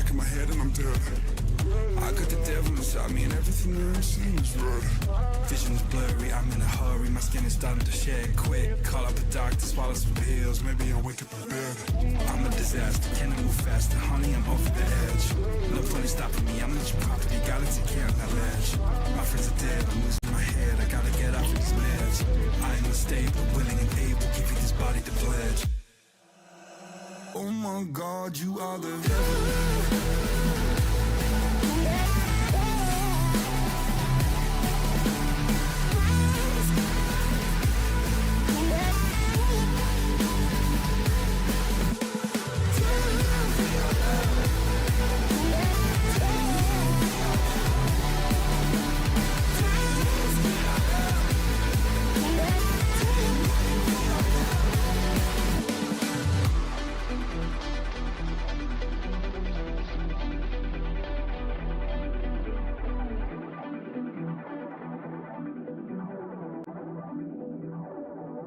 back of my head and I'm dead. I got the devil inside me and everything there ain't seen is red. Vision's blurry, I'm in a hurry, my skin is starting to shed quick. Call up a doctor, swallow some pills, maybe I'll wake up in bed. I'm a disaster, can I move faster? Honey, I'm over the edge. No point in stopping me, I'm let you property, gotta take care of that ledge. My friends are dead, I'm losing my head, I gotta get off of these meds. I am unstable, willing and able, give you this body to pledge. Oh my God, you are the devil.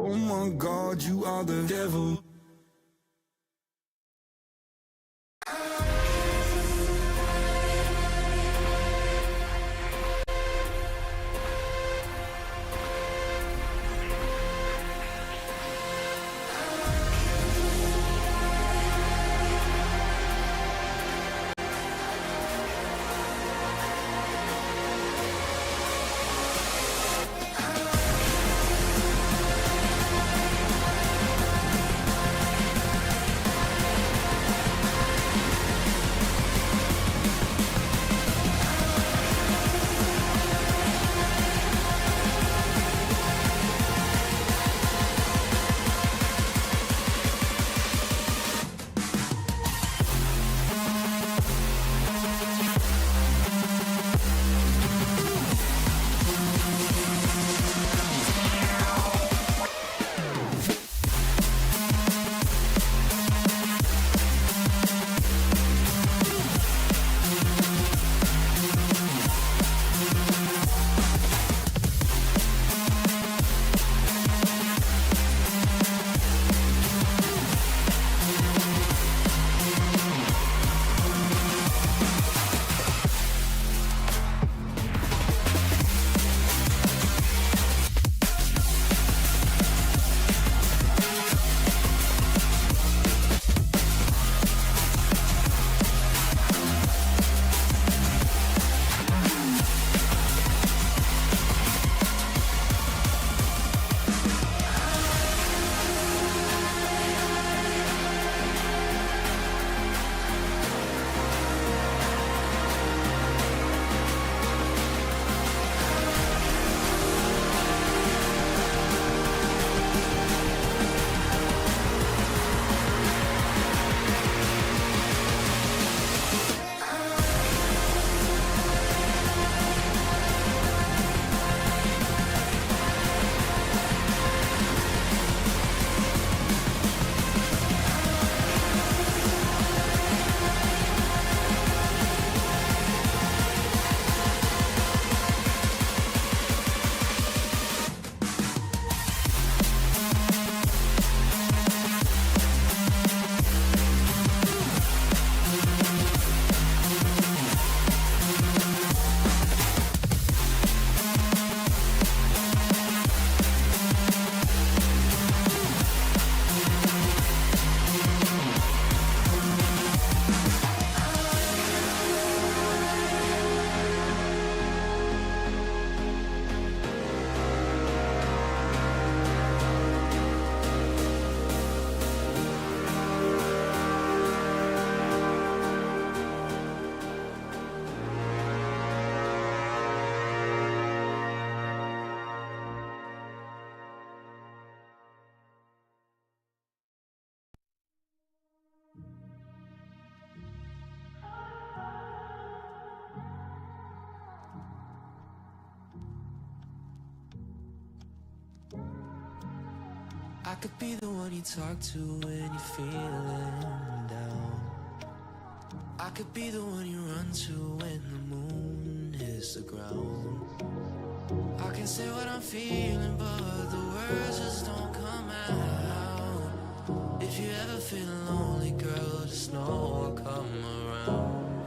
Oh my God, you are the devil. I could be the one you talk to when you're feeling down. I could be the one you run to when the moon hits the ground. I can say what I'm feeling, but the words just don't come out. If you ever feel lonely, girl, just know I'll come around.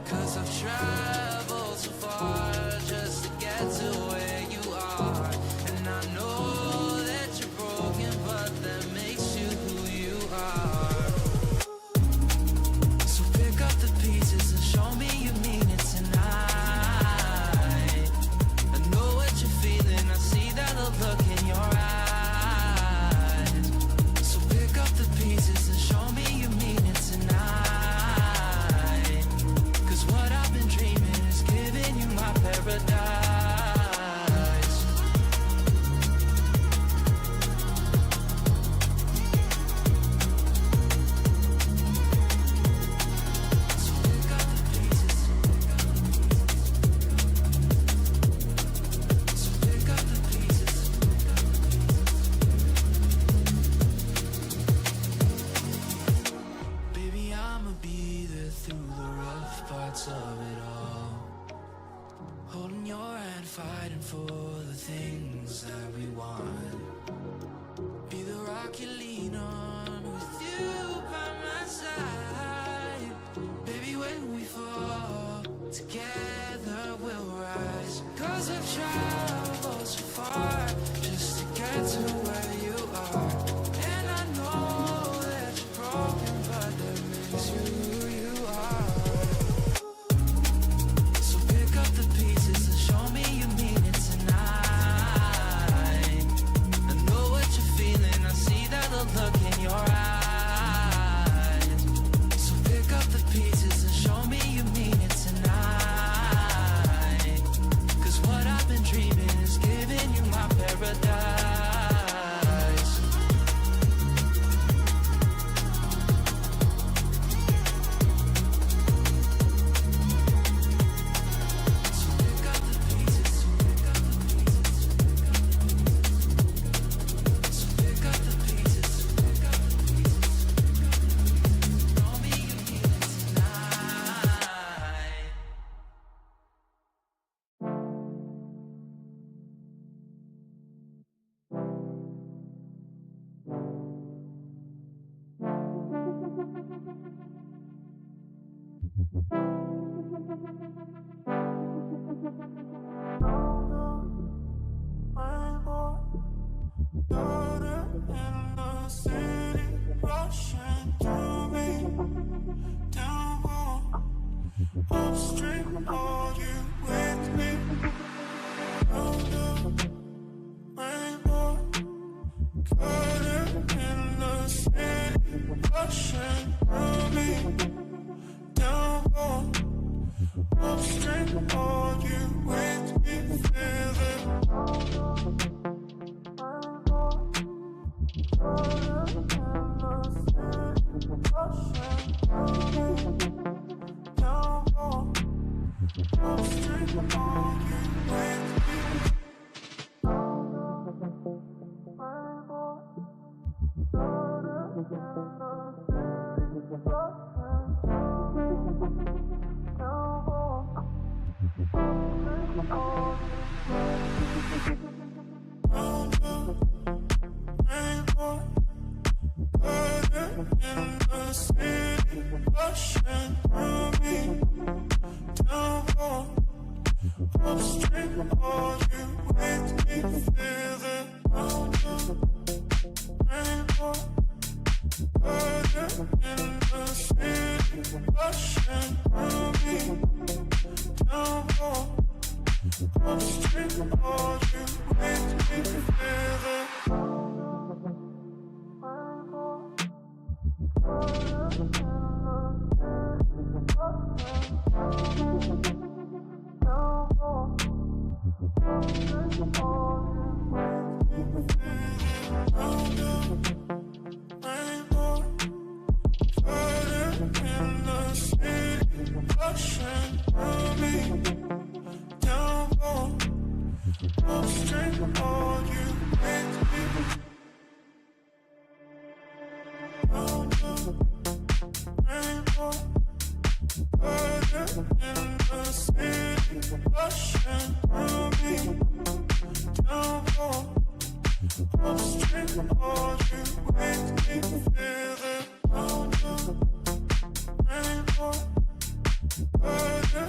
I've traveled so far just to get to where you are. And I know that you're broken, but that makes you who you are. So pick up the pieces and show me you mean it tonight. I know what you're feeling, I see that look in your eyes. So pick up the pieces and show me you mean it tonight. 'Cause what I've been dreaming is giving you my paradise. So pick up the pieces. So pick up the pieces. Baby, I'ma be there through the rough parts of it all. Holding your hand, fighting for the things that we want. Be the rock you lean on with you by my side. Baby, when we fall, together we'll rise. 'Cause I've traveled so far just to get to where you are. And I know that you're broken, but that makes you who you are. So pick up the pieces and show me you mean it tonight. I know what you're feeling, I see that look in your eyes. So pick up the pieces and show me you mean it tonight. 'Cause what I've been dreaming is giving you my paradise. So pick up the pieces. So pick up the pieces. So pick up the pieces. Pick up the pieces. Show me you mean it tonight.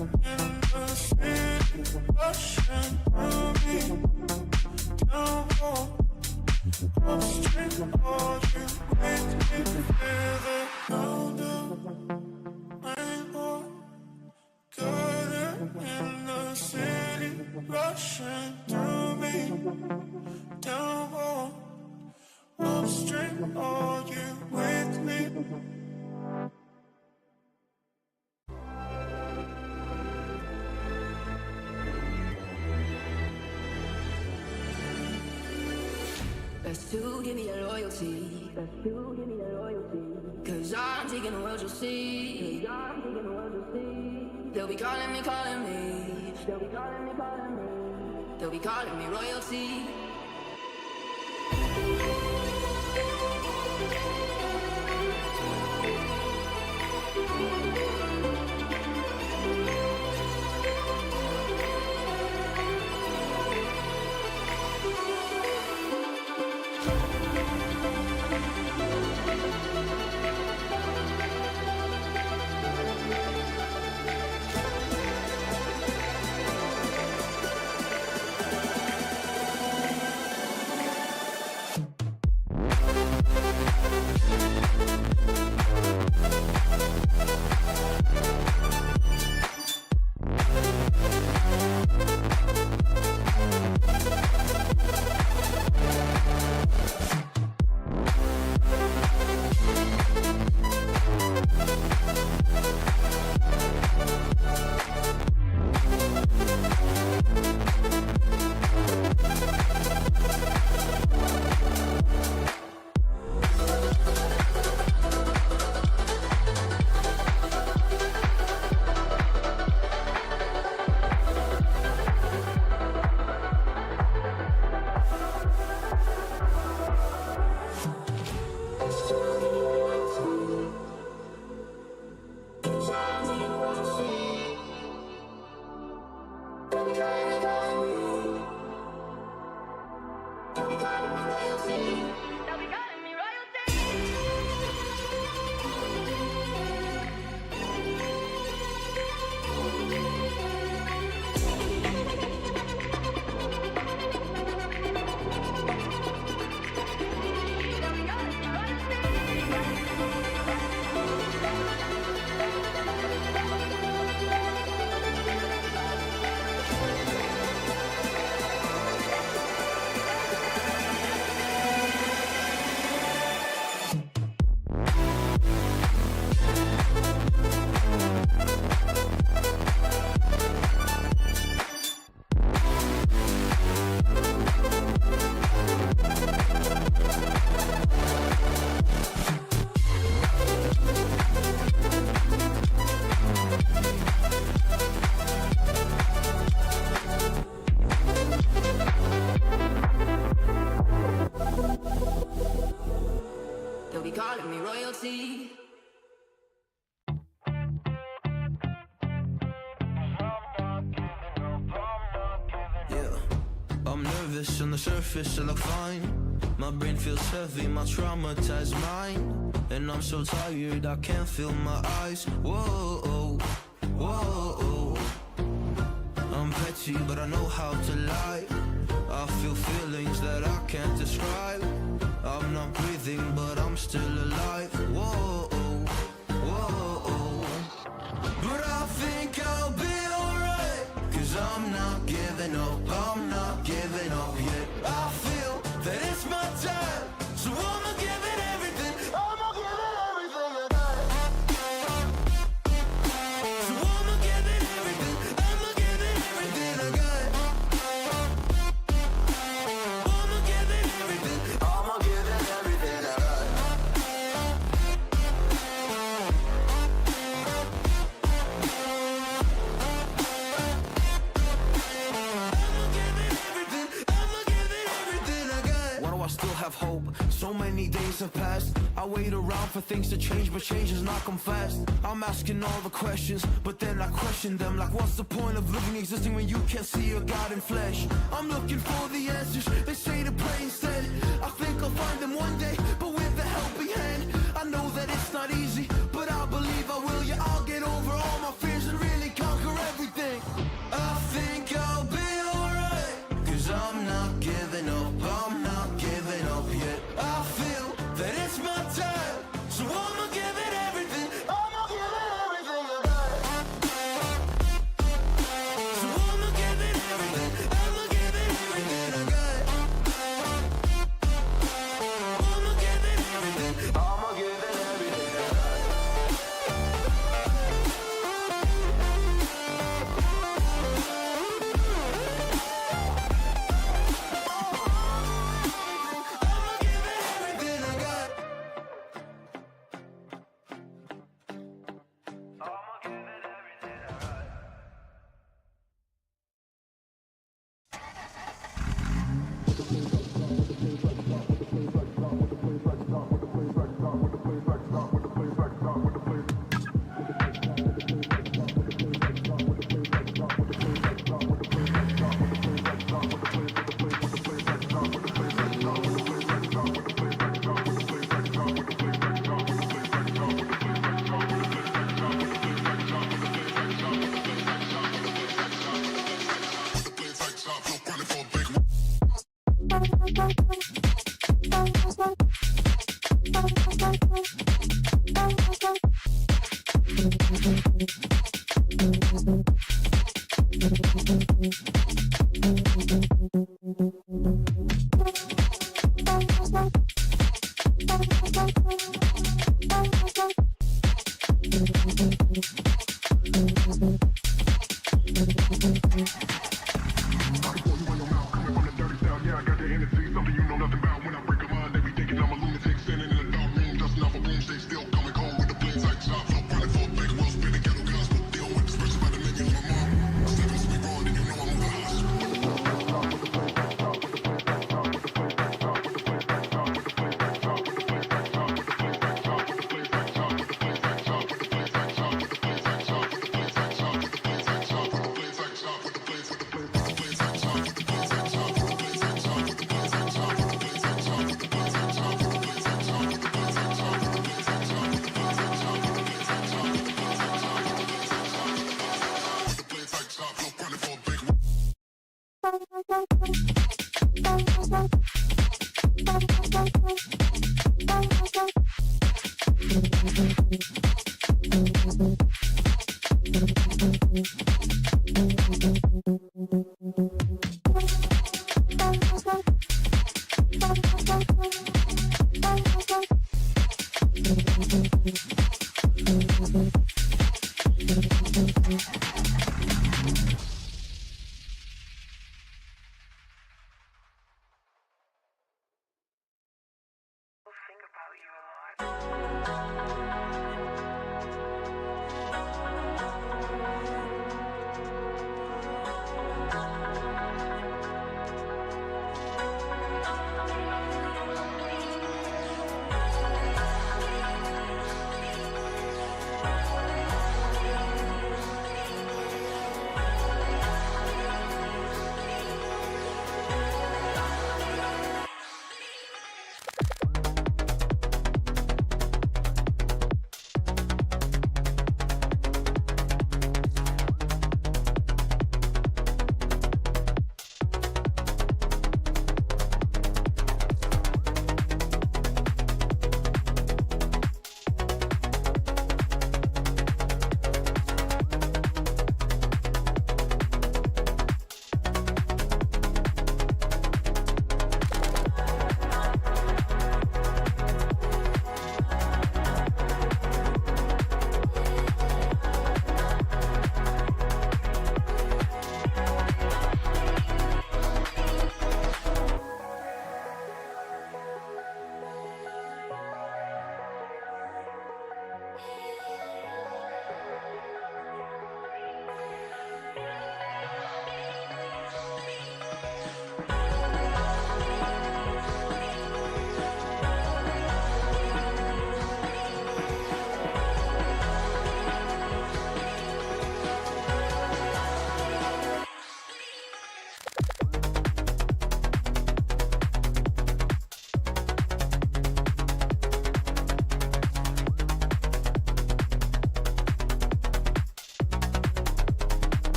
in the city, rushing through me. Down home, upstream, all you make me feel the countdown. Rainbow, got it in the city, rushing through me. Down home, upstream, are you with me? PS2, give me that loyalty. PS2, give me that loyalty. Cause I'm taking the world, you'll see. Cause I'm taking the world, you'll see. They'll be calling me, calling me. They'll be calling me, calling me. They'll be calling me royalty. calling me royalty. Yeah, I'm nervous on the surface, I look fine. My brain feels heavy, my traumatized mind. And I'm so tired, I can't feel my eyes. Whoa, whoa. I'm petty, but I know how to lie. I feel feelings that I can't describe. I'm not breathing, but I'm still alive. Whoa, whoa. But I think I'll be alright, 'cause I'm not giving up, I'm not giving up yet. I feel that it's my time, so I'ma give it everything. I'ma give it everything I got. So I'ma give it everything, I'ma give it everything I got. I'ma give it everything, I'ma give it everything I got. Why do I still have hope? So many days have passed. I wait around for things to change, but change has not come fast. I'm asking all the questions, but then I question them. Like, what's the point of living, existing when you can't see your God in flesh? I'm looking for the answers, they say to pray instead. I think I'll find them one day, but with a helping hand. I know that it's not easy, but I believe I will. Yeah, I'll get over all my fears and really conquer everything.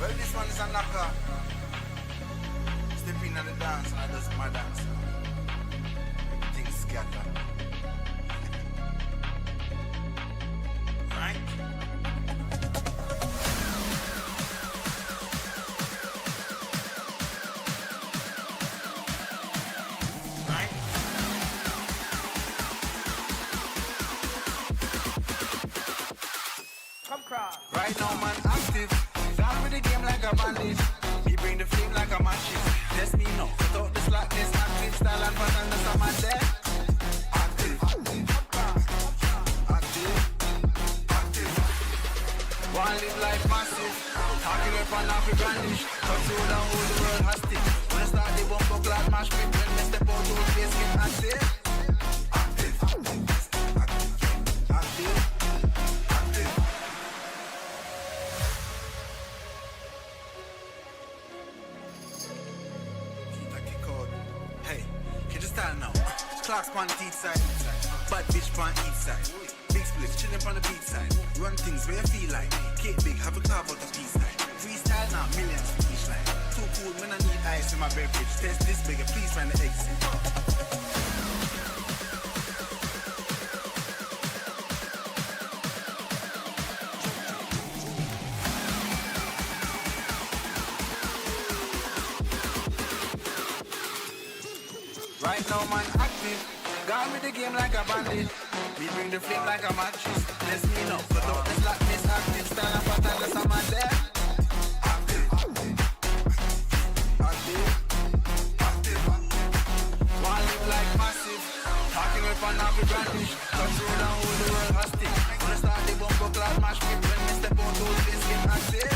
Well, this one is a knocker. Step in on the dance and I does my dance. Everything scatter. Right? Right? Come cross. Right now, man, active. Start with the game like a bandit. We bring the the flame like a matches. Test me no, without the slackness, active style and pattern, that's a man there. Active, active, active. One live life massive, talking up and off the brandish. Touch you down, hold the world hostage. When I start the bumper clad mash grip, when I step out to the face, get active. Active, active, active, active. Hey, can you stand now? Clark's on the east side, bad bitch on each side. Big splits, chillin' on the beach side. Run things where you feel like. Cake big, have a carve out the peace line. Freestyle now, millions for each line. Too cool when I need ice in my beverage. Test this bigger, please find the exit. Right now, man, active. Gone with the game like a bandit. We bring the flame like a mattress. Let's me know, but don't this like this active. Stand up and tell us I'm out there. Active, active, active. One live like massive. Talking up and off the brandish. Touch road and hold the world hostage. When I start the bumper clad mash grip, when I step out to the face, get active.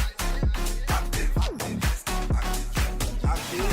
Active, active, active.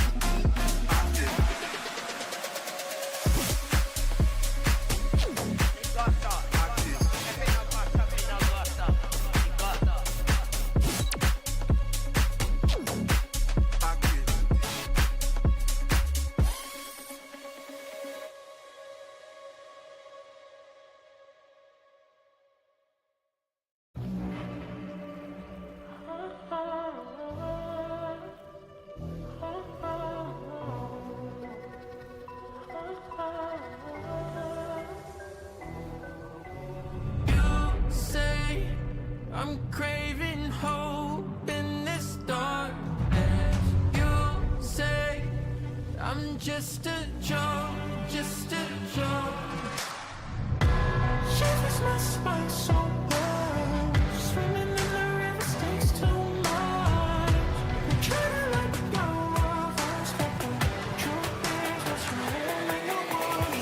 I'm craving hope in this darkness. You say I'm just a joke, just a joke. Shivers my spine so bad. Swimming in the river takes too much. I'm trying to let go of us, but the truth is what's wrong in your waters.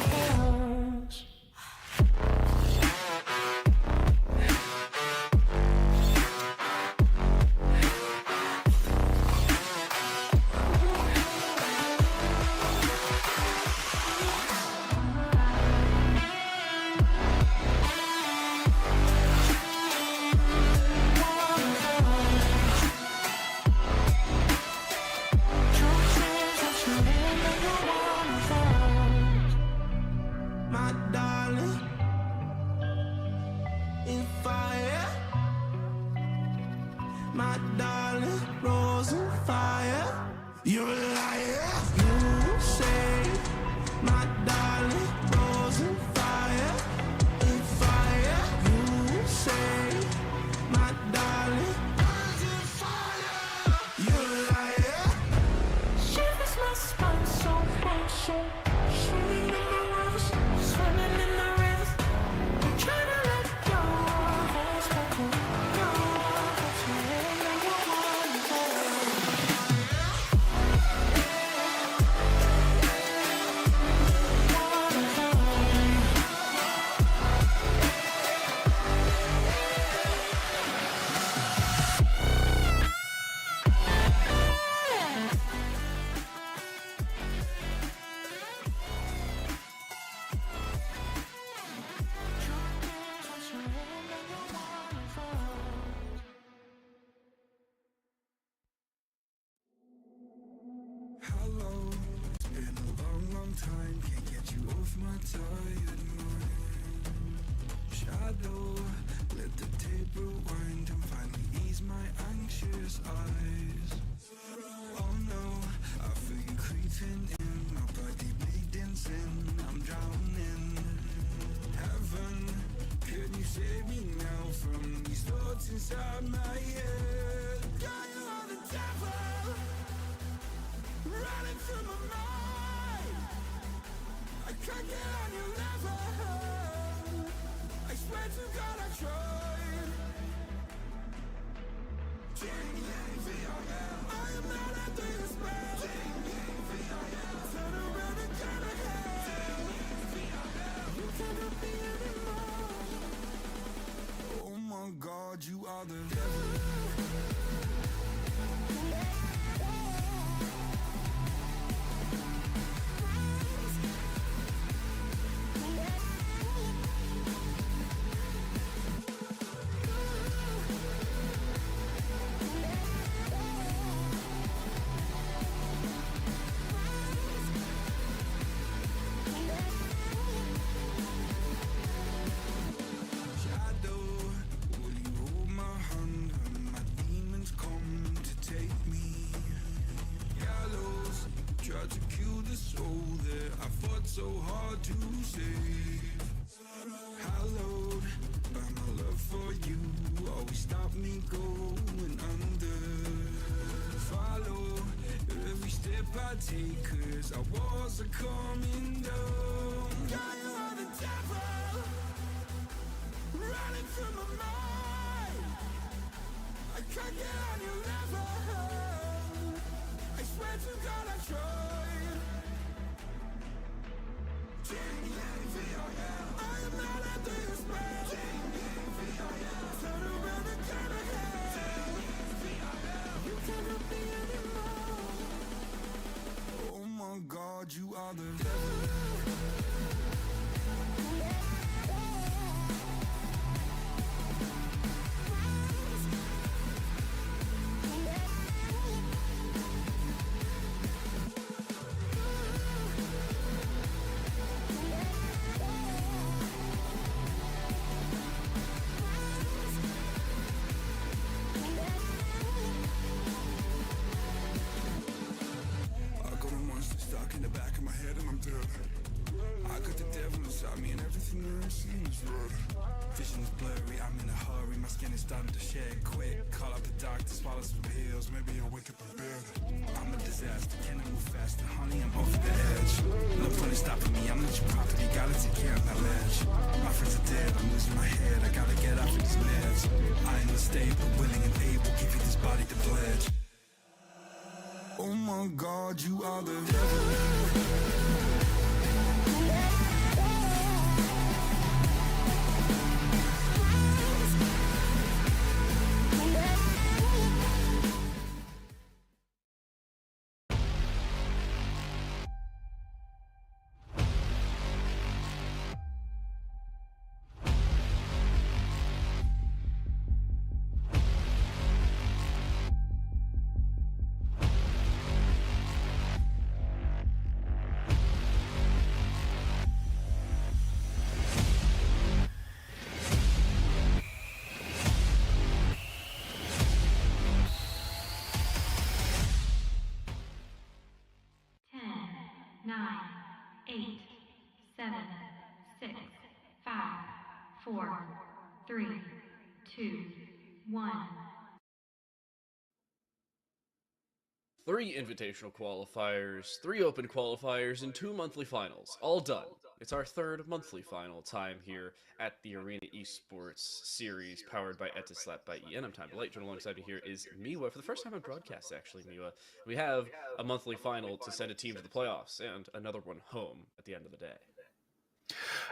Inside my head, got you on the devil, running through my mind. I can't get on your level. I swear to God I tried. I am not after your spell. Turn around and turn ahead. You cannot be anymore. Oh my God, you are the devil. So hard to save. Hallowed by my love for you, always stop me going under. Follow every step I take, 'cause our walls are coming down. God, you are the devil, running through my mind. I can't get on your level. I swear to God I tried. I am not after your spell. Turn around and turn ahead. You cannot be anymore. Oh my God, you are the devil. In the back of my head and I'm dead. I got the devil inside me and everything there is seems red. Vision's blurry, I'm in a hurry, my skin is starting to shed quick. Call up the doctor, swallow some pills, maybe I'll wake up in bed. I'm a disaster, can I move faster? Honey, I'm off the edge. No point in stopping me, I'm not your property, gotta take care of my ledge. My friends are dead, I'm losing my head, I gotta get off of these meds. I am unstable, willing and able, give you this body to pledge. Oh my God, you are the devil. Three invitational qualifiers, 3 open qualifiers, and 2 monthly finals. All done. It's our 3rd monthly final time here at the Arena Esports series powered by Etisalat by EN. I'm Time Light. Joining alongside me here is Miwa. For the first time on broadcast, actually, Miwa, we have a monthly final to send a team to the playoffs and another one home at the end of the day.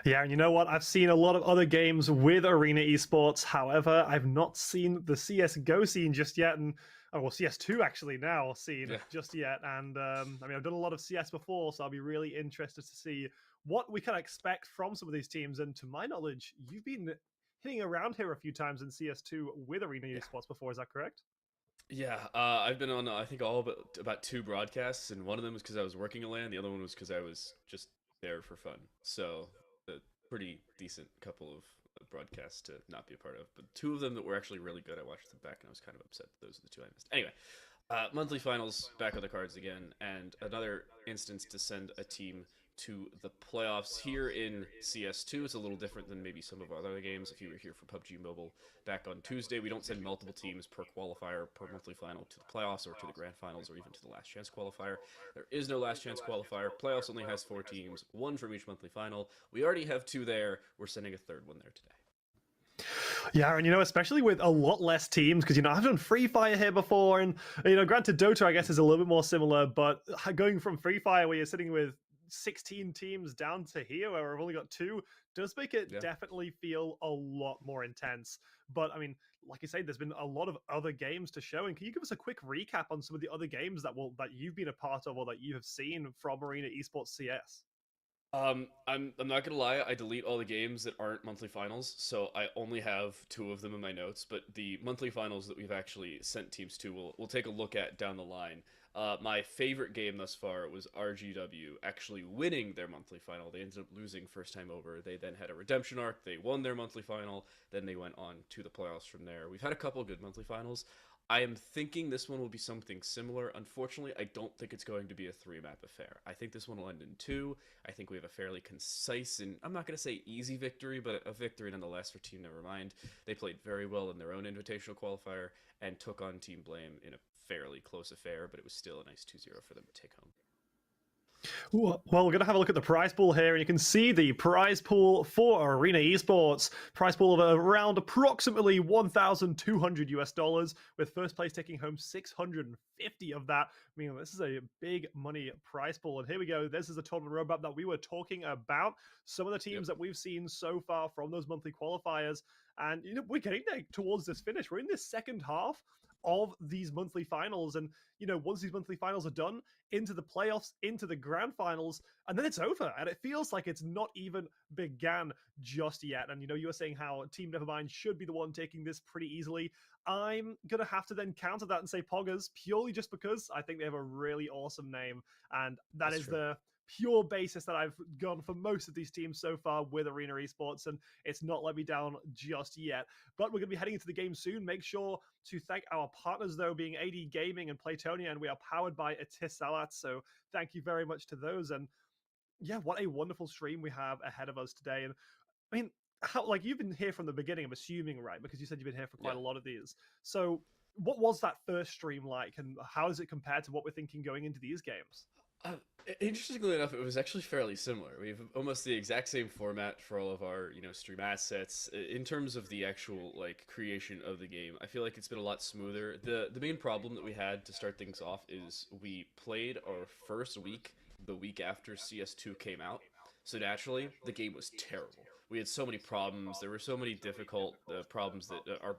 Yeah, and you know what? I've seen a lot of other games with Arena Esports. However, I've not seen the CSGO scene just yet, and CS2 actually now scene just yet. And I mean, I've done a lot of CS before, so I'll be really interested to see what we can expect from some of these teams. And to my knowledge, you've been hitting around here a few times in CS2 with Arena Esports before. Is that correct? Yeah, I've been on, I think, all but about 2 broadcasts, and one of them was because I was working a LAN, the other one was because I was just there for fun. So a pretty decent couple of broadcasts to not be a part of, but 2 of them that were actually really good. I watched them back and I was kind of upset that those are the 2 I missed. Anyway, monthly finals back on the cards again, and another instance to send a team to the playoffs here in CS2. It's a little different than maybe some of our other games. If you were here for PUBG Mobile back on Tuesday, we don't send multiple teams per qualifier per monthly final to the playoffs or to the grand finals or even to the last chance qualifier. There is no last chance qualifier. Playoffs only has 4 teams, 1 from each monthly final. We already have 2 there. We're sending a 3rd one there today. Yeah, and especially with a lot less teams, because I've done Free Fire here before, and granted, Dota I guess is a little bit more similar, but going from Free Fire where you're sitting with 16 teams down to here where we've only got 2 does make it definitely feel a lot more intense. But I mean, like you say, there's been a lot of other games to show, and can you give us a quick recap on some of the other games that you've been a part of or that you have seen from Arena Esports CS? I'm not gonna lie, I delete all the games that aren't monthly finals, so I only have 2 of them in my notes. But the monthly finals that we've actually sent teams to, we'll take a look at down the line. My favorite game thus far was RGW actually winning their monthly final. They ended up losing first time over. They then had a redemption arc. They won their monthly final. Then they went on to the playoffs from there. We've had a couple good monthly finals. I am thinking this one will be something similar. Unfortunately, I don't think it's going to be a 3-map affair. I think this one will end in 2. I think we have a fairly concise and, I'm not going to say easy victory, but a victory nonetheless for Team Nevermind. They played very well in their own invitational qualifier and took on Team Blame in a fairly close affair, but it was still a nice 2-0 for them to take home. Well, we're going to have a look at the prize pool here, and you can see the prize pool for Arena Esports. Prize pool of around approximately $1,200, with first place taking home 650 of that. I mean, this is a big money prize pool. And here we go. This is the tournament roadmap that we were talking about. Some of the teams that we've seen so far from those monthly qualifiers. And, we're getting there towards this finish. We're in this second half of these monthly finals, and once these monthly finals are done, into the playoffs, into the grand finals, and then it's over, and it feels like it's not even began just yet. And you were saying how Team Nevermind should be the one taking this pretty easily. I'm gonna have to then counter that and say POGGERZ, purely just because I think they have a really awesome name, and that's true. The pure basis that I've gone for most of these teams so far with Arena Esports, and it's not let me down just yet. But we're going to be heading into the game soon. Make sure to thank our partners, though, being AD Gaming and Playtonia, and we are powered by Etisalat, so thank you very much to those. And yeah, what a wonderful stream we have ahead of us today. And I mean, you've been here from the beginning, I'm assuming, right? Because you said you've been here for quite a lot of these. So what was that first stream like, and how does it compare to what we're thinking going into these games? Interestingly enough, it was actually fairly similar. We have almost the exact same format for all of our, stream assets. In terms of the actual, creation of the game, I feel like it's been a lot smoother. The main problem that we had to start things off is we played our first week the week after CS2 came out. So naturally, the game was terrible. We had so many problems. There were so many difficult problems that our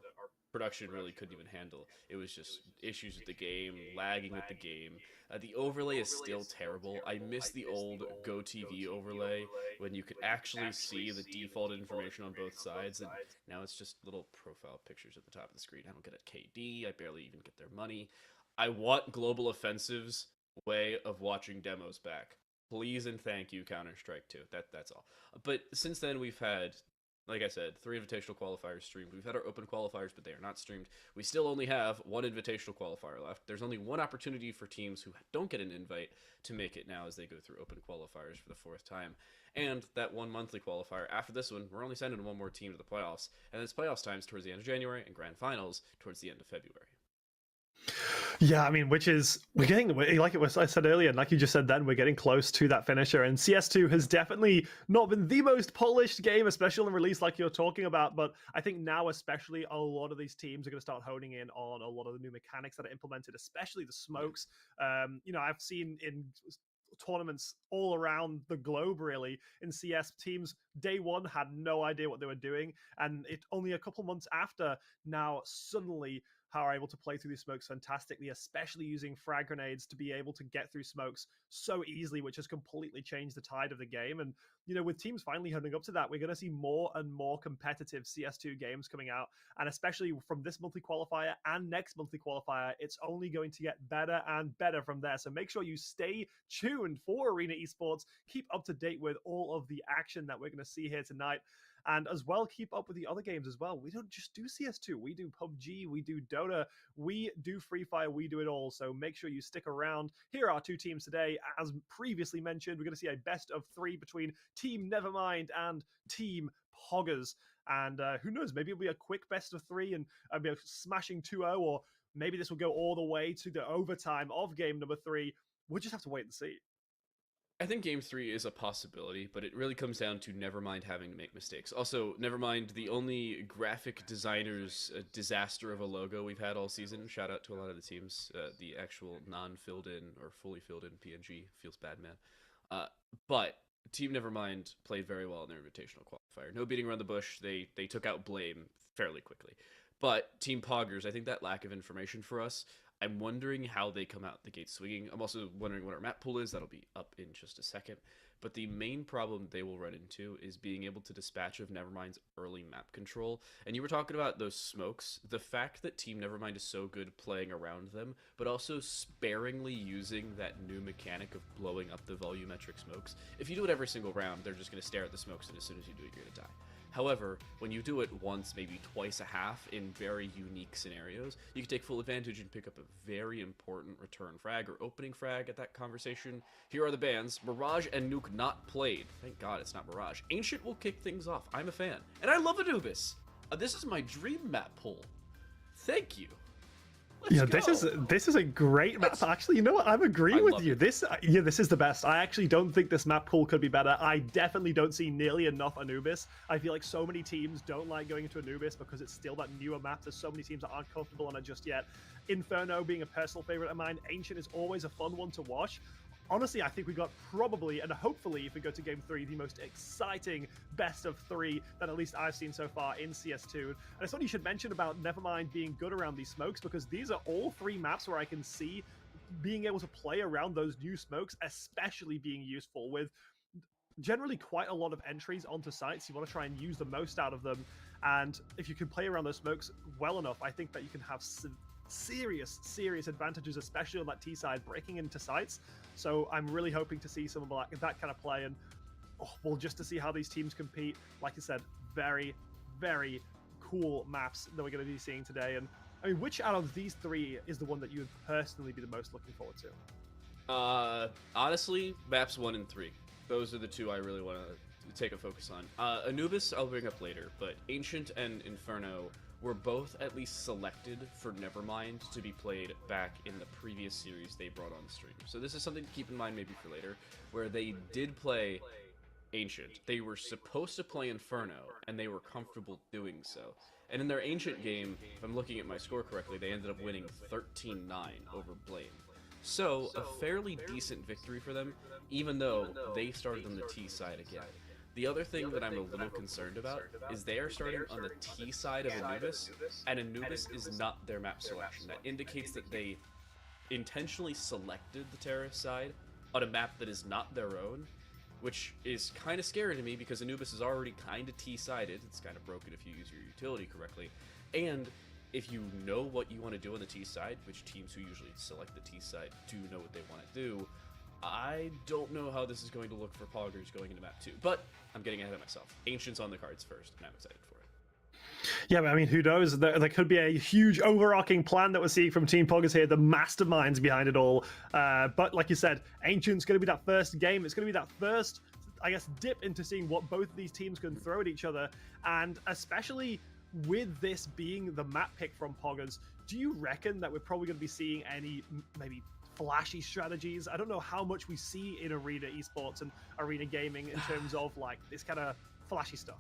production really couldn't even handle. It was just issues with the game, lagging with the game. The overlay is still terrible. I miss the old GoTV overlay when you could actually see the default information on both sides, and now it's just little profile pictures at the top of the screen. I don't get a KD. I barely even get their money. I want Global Offensive's way of watching demos back. Please and thank you, Counter-Strike 2. That's all. But since then, we've had, like I said, 3 invitational qualifiers streamed. We've had our open qualifiers, but they are not streamed. We still only have 1 invitational qualifier left. There's only 1 opportunity for teams who don't get an invite to make it now as they go through open qualifiers for the 4th time. And that 1 monthly qualifier. After this one, we're only sending 1 more team to the playoffs. And it's playoffs times towards the end of January and grand finals towards the end of February. Yeah, I mean, we're getting, like it was I said earlier, and like you just said then, we're getting close to that finisher. And CS2 has definitely not been the most polished game, especially on release like you're talking about. But I think now, especially, a lot of these teams are going to start honing in on a lot of the new mechanics that are implemented, especially the smokes. I've seen in tournaments all around the globe, really, in CS, teams day one had no idea what they were doing, and it only a couple months after now suddenly are able to play through these smokes fantastically, especially using frag grenades to be able to get through smokes so easily, which has completely changed the tide of the game. And with teams finally holding up to that, we're going to see more and more competitive CS2 games coming out, and especially from this monthly qualifier and next monthly qualifier, it's only going to get better and better from there. So make sure you stay tuned for Arena Esports, keep up to date with all of the action that we're going to see here tonight. And as well, keep up with the other games as well. We don't just do CS2. We do PUBG, we do Dota, we do Free Fire, we do it all. So make sure you stick around. Here are 2 teams today. As previously mentioned, we're going to see a best of 3 between Team Nevermind and Team POGGERZ. And who knows, maybe it'll be a quick best of 3 and I'll be smashing 2-0, or maybe this will go all the way to the overtime of game number 3. We'll just have to wait and see. I think Game 3 is a possibility, but it really comes down to Nevermind having to make mistakes. Also, Nevermind, the only graphic designer's disaster of a logo we've had all season. Shout out to a lot of the teams. The actual non-filled in or fully filled in PNG feels bad, man. But Team Nevermind played very well in their invitational qualifier. No beating around the bush. They took out Blame fairly quickly. But Team POGGERZ, I think that lack of information for us, I'm wondering how they come out the gate swinging. I'm also wondering what our map pool is. That'll be up in just a second. But the main problem they will run into is being able to dispatch of Nevermind's early map control. And you were talking about those smokes. The fact that Team Nevermind is so good playing around them, but also sparingly using that new mechanic of blowing up the volumetric smokes. If you do it every single round, they're just going to stare at the smokes, and as soon as you do it, you're going to die. However, when you do it once, maybe twice a half in very unique scenarios, you can take full advantage and pick up a very important return frag or opening frag at that conversation. Here are the bans. Mirage and Nuke not played. Thank God it's not Mirage. Ancient will kick things off. I'm a fan. And I love Anubis. This is my dream map pull. Thank you. Yeah, this is a great map. Actually, you know what? I'm agreeing with you. This is the best. I actually don't think this map pool could be better. I definitely don't see nearly enough Anubis. I feel like so many teams don't like going into Anubis because it's still that newer map. There's so many teams that aren't comfortable on it just yet. Inferno being a personal favorite of mine. Ancient is always a fun one to watch. Honestly, I think we got probably, and hopefully if we go to Game 3, the most exciting best of 3 that at least I've seen so far in CS2. And it's what you should mention about Nevermind being good around these smokes, because these are all 3 maps where I can see being able to play around those new smokes, especially being useful with generally quite a lot of entries onto sites. You want to try and use the most out of them. And if you can play around those smokes well enough, I think that you can have serious advantages, especially on that T side, breaking into sites. So I'm really hoping to see some of that kind of play, and well, just to see how these teams compete. Like I said, very, very cool maps that we're going to be seeing today. And I mean, which out of these 3 is the one that you would personally be the most looking forward to? Honestly, maps 1 and 3. Those are the 2 I really want to take a focus on. Anubis I'll bring up later, but Ancient and Inferno were both at least selected for Nevermind to be played back in the previous series they brought on stream. So this is something to keep in mind maybe for later, where they did play Ancient. They were supposed to play Inferno, and they were comfortable doing so. And in their Ancient game, if I'm looking at my score correctly, they ended up winning 13-9 over Blame. So, a fairly decent victory for them, even though they started on the T side again. The other thing that I'm a little concerned about is they are starting on the T side of Anubis, and Anubis is not their map selection. That indicates that they intentionally selected the terrorist side on a map that is not their own, which is kind of scary to me because Anubis is already kind of T-sided. It's kind of broken if you use your utility correctly. And if you know what you want to do on the T side, which teams who usually select the T side do know what they want to do, I don't know how this is going to look for POGGERZ going into map 2, but I'm getting ahead of myself. Ancient's on the cards first, and I'm excited for it. Yeah, but I mean, who knows? There could be a huge overarching plan that we're seeing from Team POGGERZ here, the masterminds behind it all. But like you said, Ancient's going to be that first game. It's going to be that first, I guess, dip into seeing what both of these teams can throw at each other. And especially with this being the map pick from POGGERZ, do you reckon that we're probably going to be seeing any maybe flashy strategies? I don't know how much we see in Arena Esports and Arena Gaming in terms of like this kind of flashy stuff.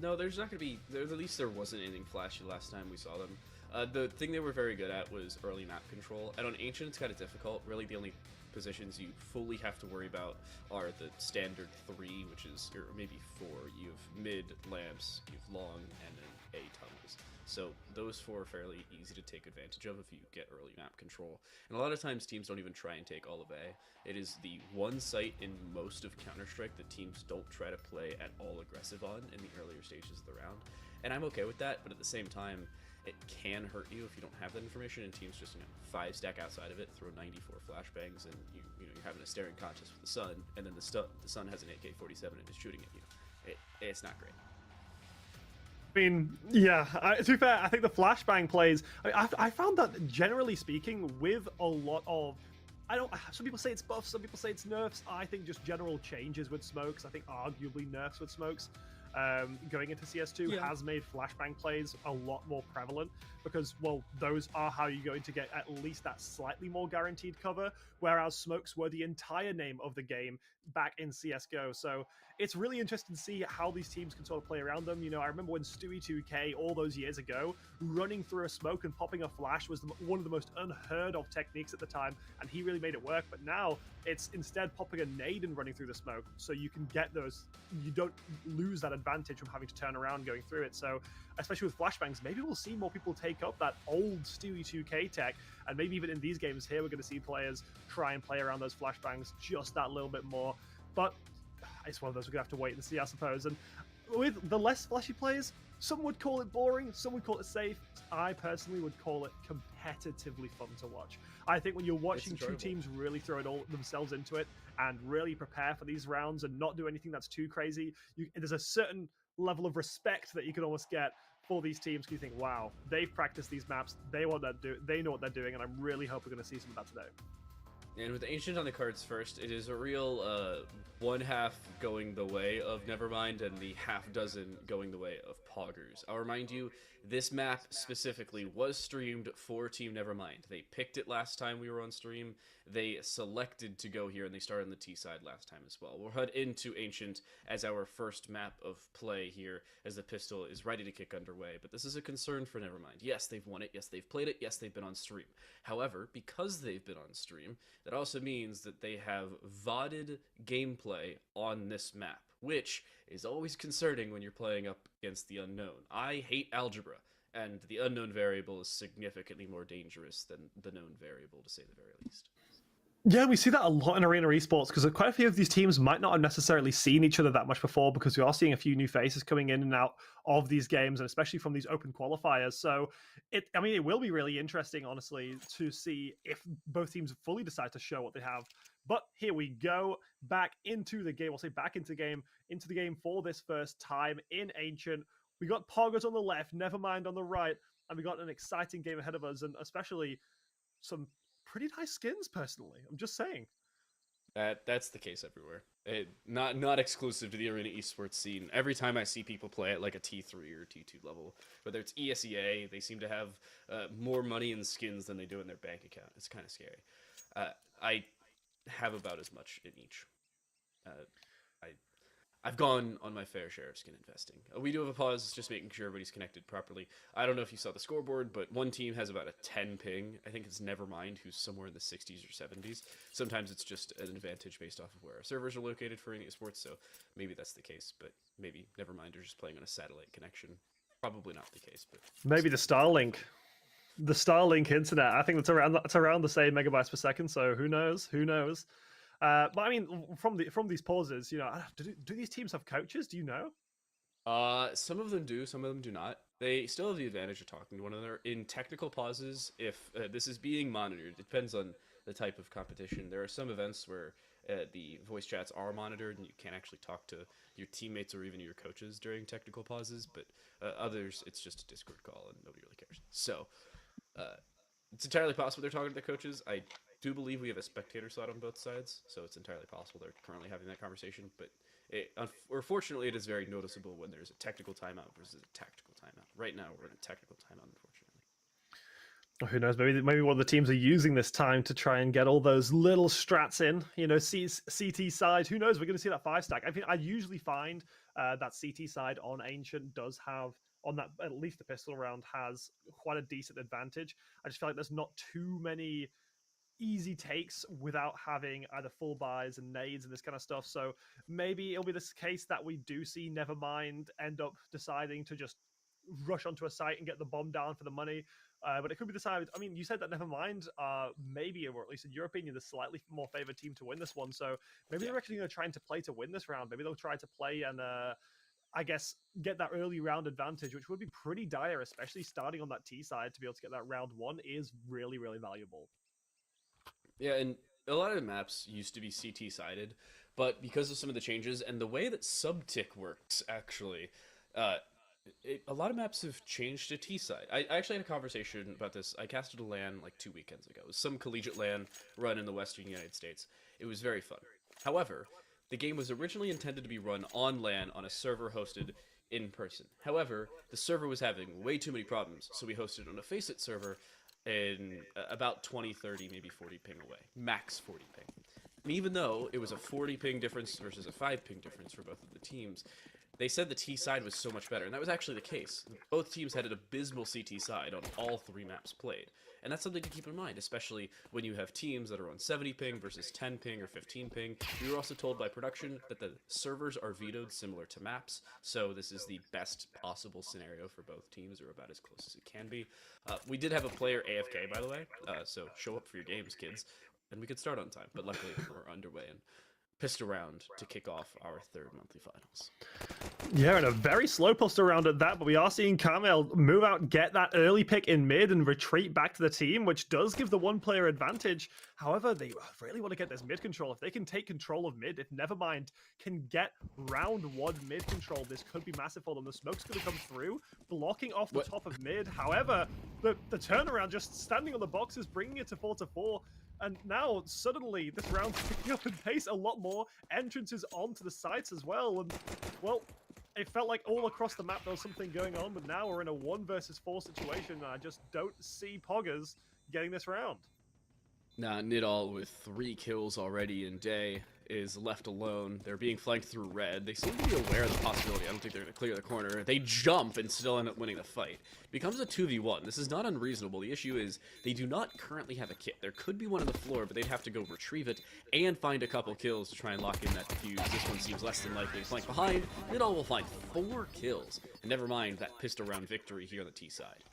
No, there's not going to be, at least there wasn't anything flashy last time we saw them. The thing they were very good at was early map control, and on Ancient it's kind of difficult. Really the only positions you fully have to worry about are the standard 3, which is, or maybe 4. You have mid, lamps, you have long, and then A tunnels. So those 4 are fairly easy to take advantage of if you get early map control. And a lot of times teams don't even try and take all of A. It is the one site in most of Counter-Strike that teams don't try to play at all aggressive on in the earlier stages of the round. And I'm okay with that, but at the same time, it can hurt you if you don't have that information, and teams just 5 stack outside of it, throw 94 flashbangs, and you're having a staring contest with the sun, and then the sun has an AK-47 and is shooting at you. It's not great. I mean, yeah, to be fair, I think the flashbang plays, I found that generally speaking, with a lot of, some people say it's buffs, some people say it's nerfs. I think just general changes with smokes. I think arguably nerfs with smokes. going into CS2 has made flashbang plays a lot more prevalent because, well, those are how you're going to get at least that slightly more guaranteed cover, whereas smokes were the entire name of the game back in CSGO. So it's really interesting to see how these teams can sort of play around them. You know, I remember when Stewie 2K all those years ago, running through a smoke and popping a flash was one of the most unheard of techniques at the time, and he really made it work. But now it's instead popping a nade and running through the smoke, so you can get those, you don't lose that advantage from having to turn around going through it. So especially with flashbangs, maybe we'll see more people take up that old Stewie 2K tech, and maybe even in these games here, we're going to see players try and play around those flashbangs just that little bit more. But it's one of those we're going to have to wait and see, I suppose. And with the less flashy plays, some would call it boring, some would call it safe. I personally would call it competitively fun to watch. I think when you're watching two teams really throw it all themselves into it and really prepare for these rounds and not do anything that's too crazy, there's a certain level of respect that you can almost get for these teams. You think, wow, they've practiced these maps, they know what they're doing, and I really hope we're going to see some of that today. And with Ancient on the cards first, it is a real one half going the way of Nevermind and the half dozen going the way of POGGERZ. I'll remind you, this map specifically was streamed for Team Nevermind. They picked it last time we were on stream. They selected to go here, and they started on the T side last time as well. We'll head into Ancient as our first map of play here, as the pistol is ready to kick underway. But this is a concern for Nevermind. Yes, they've won it. Yes, they've played it. Yes, they've been on stream. However, because they've been on stream, that also means that they have VODed gameplay on this map, which is always concerning when you're playing up against the unknown. I hate algebra, and the unknown variable is significantly more dangerous than the known variable, to say the very least. Yeah, we see that a lot in Arena Esports because quite a few of these teams might not have necessarily seen each other that much before, because we are seeing a few new faces coming in and out of these games, and especially from these open qualifiers. So it will be really interesting, honestly, to see if both teams fully decide to show what they have. But here we go, back into the game. I'll say back into the game for this first time in Ancient. We got POGGERZ on the left, Nevermind on the right, and we got an exciting game ahead of us, and especially some pretty nice skins, personally. I'm just saying. That's the case everywhere. Not exclusive to the Arena Esports scene. Every time I see people play at like a T3 or T2 level, whether it's ESEA, they seem to have more money in skins than they do in their bank account. It's kind of scary. I have about as much in each. I've gone on my fair share of skin investing. We do have a pause, just making sure everybody's connected properly. I don't know if you saw the scoreboard, but one team has about a 10 ping. I think it's Nevermind, who's somewhere in the 60s or 70s. Sometimes it's just an advantage based off of where our servers are located for Arena Esports, so maybe that's the case, but maybe Nevermind are just playing on a satellite connection. Probably not the case, but maybe the Starlink. The Starlink internet. I think it's around the same megabytes per second, so who knows? Who knows? But I mean, from these pauses, you know, do these teams have coaches? Do you know? Some of them do, some of them do not. They still have the advantage of talking to one another. In technical pauses, if this is being monitored, it depends on the type of competition. There are some events where the voice chats are monitored and you can't actually talk to your teammates or even your coaches during technical pauses, but others, it's just a Discord call and nobody really cares. So it's entirely possible they're talking to the coaches. I do believe we have a spectator slot on both sides, so it's entirely possible they're currently having that conversation, but unfortunately it is very noticeable when there's a technical timeout versus a tactical timeout. Right now we're in a technical timeout, unfortunately. Who knows, maybe one of the teams are using this time to try and get all those little strats in, you know, CT side, who knows, we're going to see that 5-stack. I think I usually find that CT side on Ancient does have, on that, at least the pistol round, has quite a decent advantage. I just feel like there's not too many easy takes without having either full buys and nades and this kind of stuff. So maybe it'll be this case that we do see Nevermind end up deciding to just rush onto a site and get the bomb down for the money. But it could be decided. I mean, you said that Nevermind, maybe, or at least in your opinion, the slightly more favored team to win this one. So maybe they're actually going to try to play to win this round. Maybe they'll try to play and I guess get that early round advantage, which would be pretty dire, especially starting on that T side. To be able to get that round one is really, really valuable. Yeah, and a lot of the maps used to be CT-sided, but because of some of the changes and the way that sub-tick works, actually, a lot of maps have changed to T-side. I actually had a conversation about this. I casted a LAN like 2 weekends ago. It was some collegiate LAN run in the western United States. It was very fun. However, The game was originally intended to be run on LAN on a server hosted in person. However, the server was having way too many problems, so we hosted on a Faceit server in about 20, 30, maybe 40 ping away. Max 40 ping. And even though it was a 40 ping difference versus a 5 ping difference for both of the teams, they said the T side was so much better, and that was actually the case. Both teams had an abysmal CT side on all 3 maps played. And that's something to keep in mind, especially when you have teams that are on 70 ping versus 10 ping or 15 ping. We were also told by production that the servers are vetoed similar to maps, so this is the best possible scenario for both teams, or about as close as it can be. We did have a player AFK, by the way, so show up for your games, kids. And we could start on time, but luckily we're underway and pissed around to kick off our 3rd monthly finals. Yeah, and a very slow post around at that, but we are seeing Carmel move out, get that early pick in mid, and retreat back to the team, which does give the 1-player advantage. However, they really want to get this mid control. If they can take control of mid, if Nevermind can get round 1 mid control, this could be massive for them. The smoke's going to come through, blocking off the top of mid. However, the turnaround, just standing on the boxes, bringing it to 4-4. And now, suddenly, this round's picking up in pace a lot more. Entrances onto the sites as well. And, well, it felt like all across the map there was something going on, but now we're in a 1 versus 4 situation, and I just don't see POGGERZ getting this round. Nah, Nidal with 3 kills already in day is left alone. They're being flanked through red. They seem to be aware of the possibility. I don't think they're going to clear the corner. They jump and still end up winning the fight. It becomes a 2v1. This is not unreasonable. The issue is they do not currently have a kit. There could be one on the floor, but they'd have to go retrieve it and find a couple kills to try and lock in that defuse. This one seems less than likely. Flank behind. Nidal will find 4 kills. And never mind that pistol round victory here on the T side.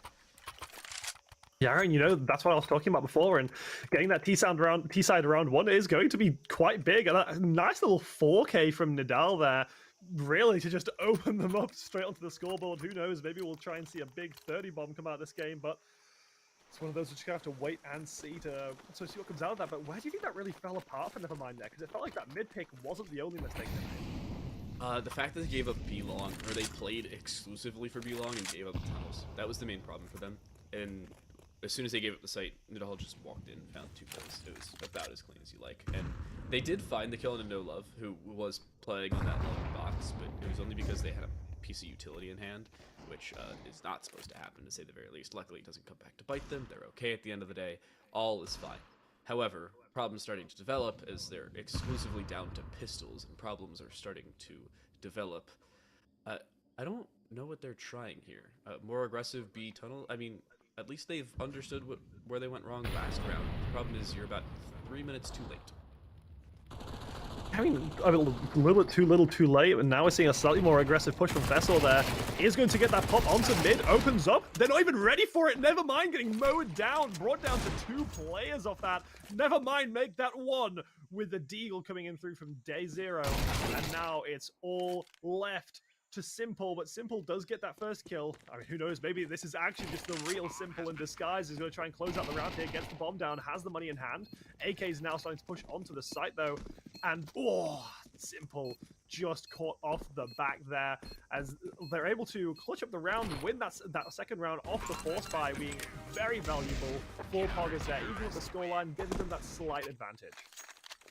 Yeah, and you know, that's what I was talking about before, and getting that T-side around 1 is going to be quite big. And a nice little 4K from Nidal there, really, to just open them up straight onto the scoreboard. Who knows, maybe we'll try and see a big 30 bomb come out of this game, but it's one of those which you have to wait and see to see what comes out of that. But where do you think that really fell apart for Nevermind there? Because it felt like that mid pick wasn't the only mistake they made. The fact that they gave up B-Long, or they played exclusively for B-Long and gave up the tunnels, that was the main problem for them. And as soon as they gave up the site, Nidal just walked in, found 2 kills. It was about as clean as you like. And they did find the kill into No Love, who was playing on that long box, but it was only because they had a piece of utility in hand, which is not supposed to happen, to say the very least. Luckily, it doesn't come back to bite them. They're okay at the end of the day. All is fine. However, problems starting to develop as they're exclusively down to pistols, and problems are starting to develop. I don't know what they're trying here. More aggressive B tunnel? I mean, at least they've understood where they went wrong last round. The problem is you're about 3 minutes too late. I mean, a little bit too little too late, and now we're seeing a slightly more aggressive push from Vessel there. Is going to get that pop onto mid, opens up. They're not even ready for it. Nevermind getting mowed down, brought down to 2 players off that. Nevermind make that 1 with the Deagle coming in through from day 0. And now it's all left to Simple, but Simple does get that first kill. I mean, who knows, maybe this is actually just the real Simple in disguise. He's going to try and close out the round here, gets the bomb down, has the money in hand. AK is now starting to push onto the site though, and Simple just caught off the back there as they're able to clutch up the round and win that second round off the force by being very valuable for POGGERZ there, even with the scoreline giving them that slight advantage.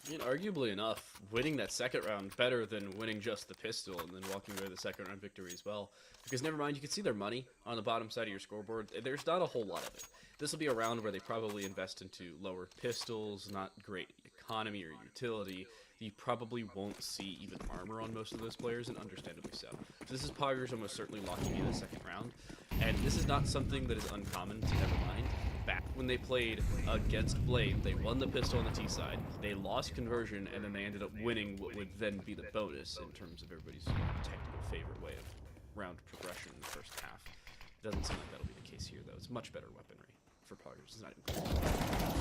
I mean, arguably enough, winning that second round better than winning just the pistol and then walking away with the second round victory as well. Because Nevermind, you can see their money on the bottom side of your scoreboard. There's not a whole lot of it. This will be a round where they probably invest into lower pistols, not great economy or utility. You probably won't see even armor on most of those players, and understandably so. So this is POGGERZ almost certainly locking in the second round. And this is not something that is uncommon to Nevermind. Back when they played against Blade, they won the pistol on the T side, they lost conversion, and then they ended up winning what would then be the bonus in terms of everybody's technical favorite way of round progression in the first half. It doesn't seem like that'll be the case here, though. It's much better weaponry for POGGERZ. It's not included.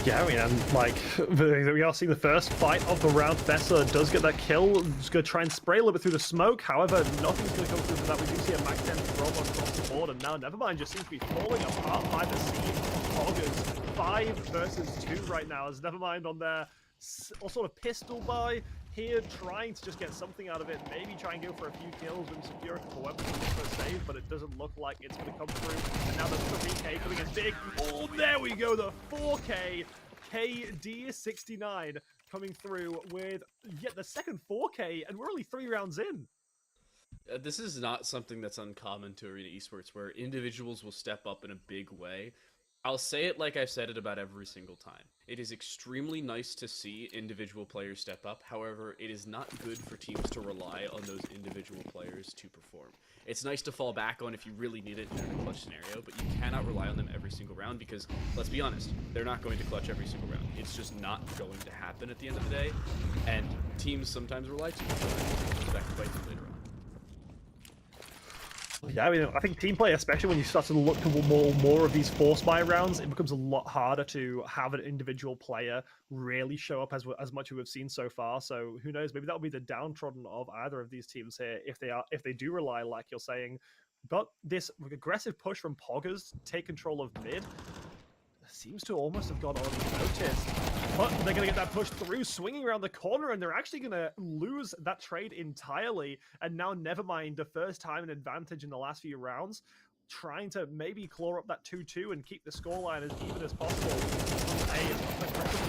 Yeah, I mean, and like, we are seeing the first fight of the round. Vessa does get that kill. Just going to try and spray a little bit through the smoke. However, nothing's going to come through for that. We do see a max 10 throw across the board, and now Nevermind just seems to be falling apart by the seam. POGGERZ 5 versus 2 right now, as Nevermind on their sort of pistol buy here, trying to just get something out of it. Maybe try and go for a few kills and secure a couple weapons for a save, but it doesn't look like it's going to come through. And now the 3K coming in big. Oh, there we go, the 4K KD69 coming through with yet the second 4K, and we're only 3 rounds in. This is not something that's uncommon to Arena Esports, where individuals will step up in a big way. I'll say it like I've said it about every single time. It is extremely nice to see individual players step up. However, it is not good for teams to rely on those individual players to perform. It's nice to fall back on if you really need it in a clutch scenario, but you cannot rely on them every single round because, let's be honest, they're not going to clutch every single round. It's just not going to happen at the end of the day, and teams sometimes rely too much on that. That could bite them later on. Yeah, I mean, I think team play, especially when you start to look to more of these force buy rounds, it becomes a lot harder to have an individual player really show up as much as we've seen so far. So who knows? Maybe that'll be the downtrodden of either of these teams here if they do rely, like you're saying. But this aggressive push from POGGERZ to take control of mid seems to almost have gone unnoticed. But they're going to get that push through, swinging around the corner, and they're actually going to lose that trade entirely. And now Nevermind, the first time an advantage in the last few rounds, trying to maybe claw up that 2-2 and keep the scoreline as even as possible. A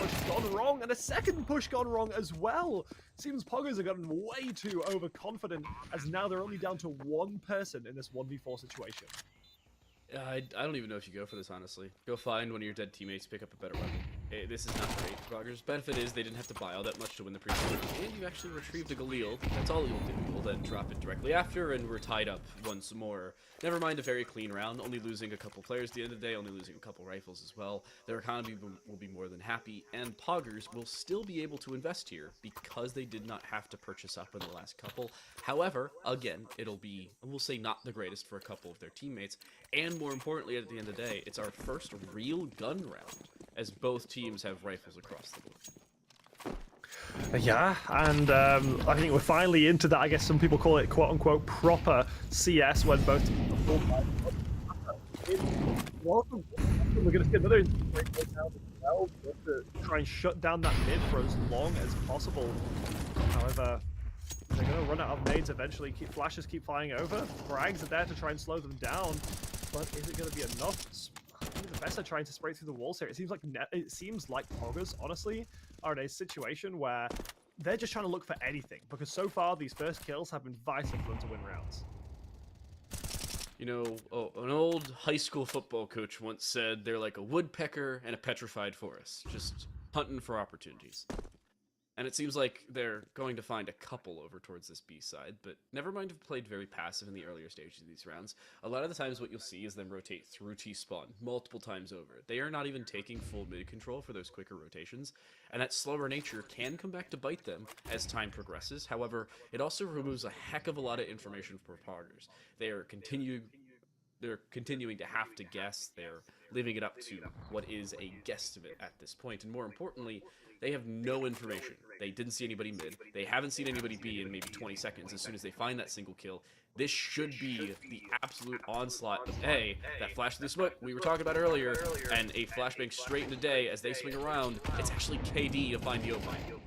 push gone wrong, and a second push gone wrong as well. Seems POGGERZ have gotten way too overconfident, as now they're only down to one person in this 1v4 situation. I don't even know if you go for this, honestly. Go find one of your dead teammates, pick up a better weapon. This is not great for POGGERZ. Benefit is they didn't have to buy all that much to win the previous round, and you actually retrieved a Galil. That's all you'll do. You'll then drop it directly after, and we're tied up once more. Nevermind, a very clean round, only losing a couple players at the end of the day, only losing a couple rifles as well. Their economy will be more than happy, and POGGERZ will still be able to invest here because they did not have to purchase up in the last couple. However, again, it'll be, we'll say, not the greatest for a couple of their teammates, and more importantly, at the end of the day, it's our first real gun round, as both teams have rifles across the board. Yeah, and I think we're finally into that. I guess some people call it quote-unquote proper CS, when both teams are full time. We're going to see another break down as well, just to try and shut down that mid for as long as possible. However, they're going to run out of nades eventually. Flashes keep flying over. Frags are there to try and slow them down, but is it going to be enough? I think the best are trying to spray through the walls here. It seems like POGGERZ, honestly, are in a situation where they're just trying to look for anything, because so far these first kills have been vital for them to win rounds. You know, an old high school football coach once said they're like a woodpecker and a petrified forest, just hunting for opportunities. And it seems like they're going to find a couple over towards this B side, but Nevermind have played very passive in the earlier stages of these rounds. A lot of the times what you'll see is them rotate through T-spawn multiple times over. They are not even taking full mid control for those quicker rotations, and that slower nature can come back to bite them as time progresses. However, it also removes a heck of a lot of information for POGGERZ. They're continuing to have to guess. They're leaving it up to what is a guesstimate at this point, and more importantly, they have no information. They didn't see anybody mid. They haven't seen anybody B in maybe 20 seconds. As soon as they find that single kill, this should be the absolute onslaught of A, that flash through the smoke we were talking about earlier, and a flashbang straight into day as they swing around. It's actually KD to find the opening.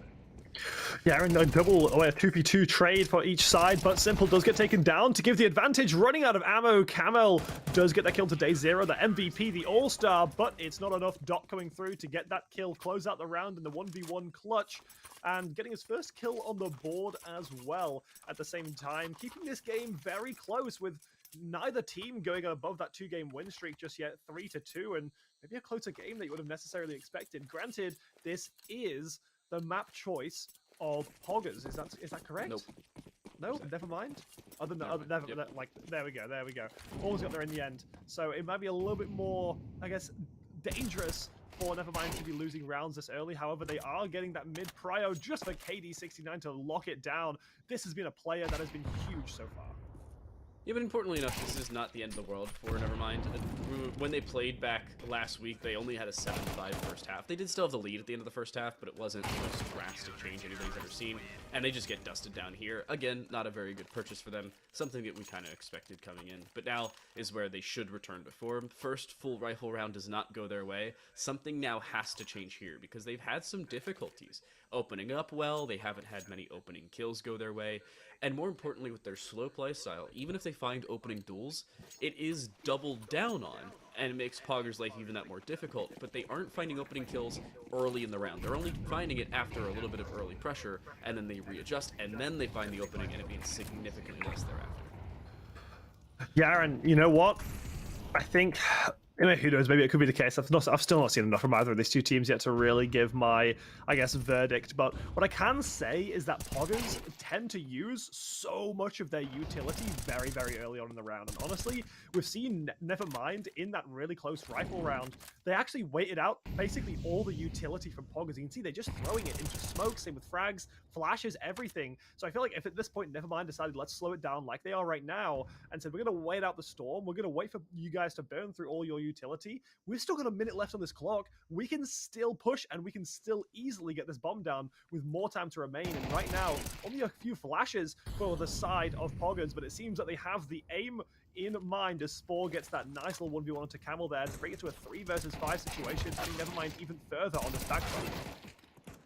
Yeah, and a double 2v2 trade for each side, but Simple does get taken down to give the advantage. Running out of ammo, Camel does get that kill to day 0, the MVP, the all-star, but it's not enough. Dot coming through to get that kill, close out the round in the 1v1 clutch, and getting his first kill on the board as well at the same time, keeping this game very close with neither team going above that 2-game win streak just yet, 3-2, and maybe a closer game that you would have necessarily expected. Granted, this is the map choice of POGGERZ. Is that correct? Nope. No, never mind. Like there we go. Almost got there in the end. So it might be a little bit more, I guess, dangerous for Nevermind to be losing rounds this early. However, they are getting that mid prio just for KD69 to lock it down. This has been a player that has been huge so far. Yeah, but importantly enough, this is not the end of the world for Nevermind. When they played back last week, they only had a 7-5 first half. They did still have the lead at the end of the first half, but it wasn't the most drastic change anybody's ever seen, and they just get dusted down here. Again, not a very good purchase for them, something that we kind of expected coming in, but now is where they should return to form. First full rifle round does not go their way. Something now has to change here, because they've had some difficulties opening up well. They haven't had many opening kills go their way. And more importantly, with their slow play style, even if they find opening duels, it is doubled down on, and it makes POGGERZ' life even that more difficult. But they aren't finding opening kills early in the round. They're only finding it after a little bit of early pressure, and then they readjust, and then they find the opening, and it means significantly less thereafter. Yeah, and you know what? I think, who knows, maybe it could be the case. I've still not seen enough from either of these two teams yet to really give my, I guess, verdict. But what I can say is that POGGERZ tend to use so much of their utility very, very early on in the round. And honestly, we've seen Nevermind in that really close rifle round. They actually waited out basically all the utility from POGGERZ. You can see they're just throwing it into smoke, same with frags, flashes, everything. So I feel like if at this point Nevermind decided, let's slow it down like they are right now, and said, we're going to wait out the storm, we're going to wait for you guys to burn through all your utility. We've still got a minute left on this clock. We can still push, and we can still easily get this bomb down with more time to remain. And right now, only a few flashes for the side of POGGERZ, but it seems that they have the aim in mind as Spore gets that nice little 1v1 onto Camel there to bring it to a 3 versus 5 situation, and Nevermind even further on this backbone.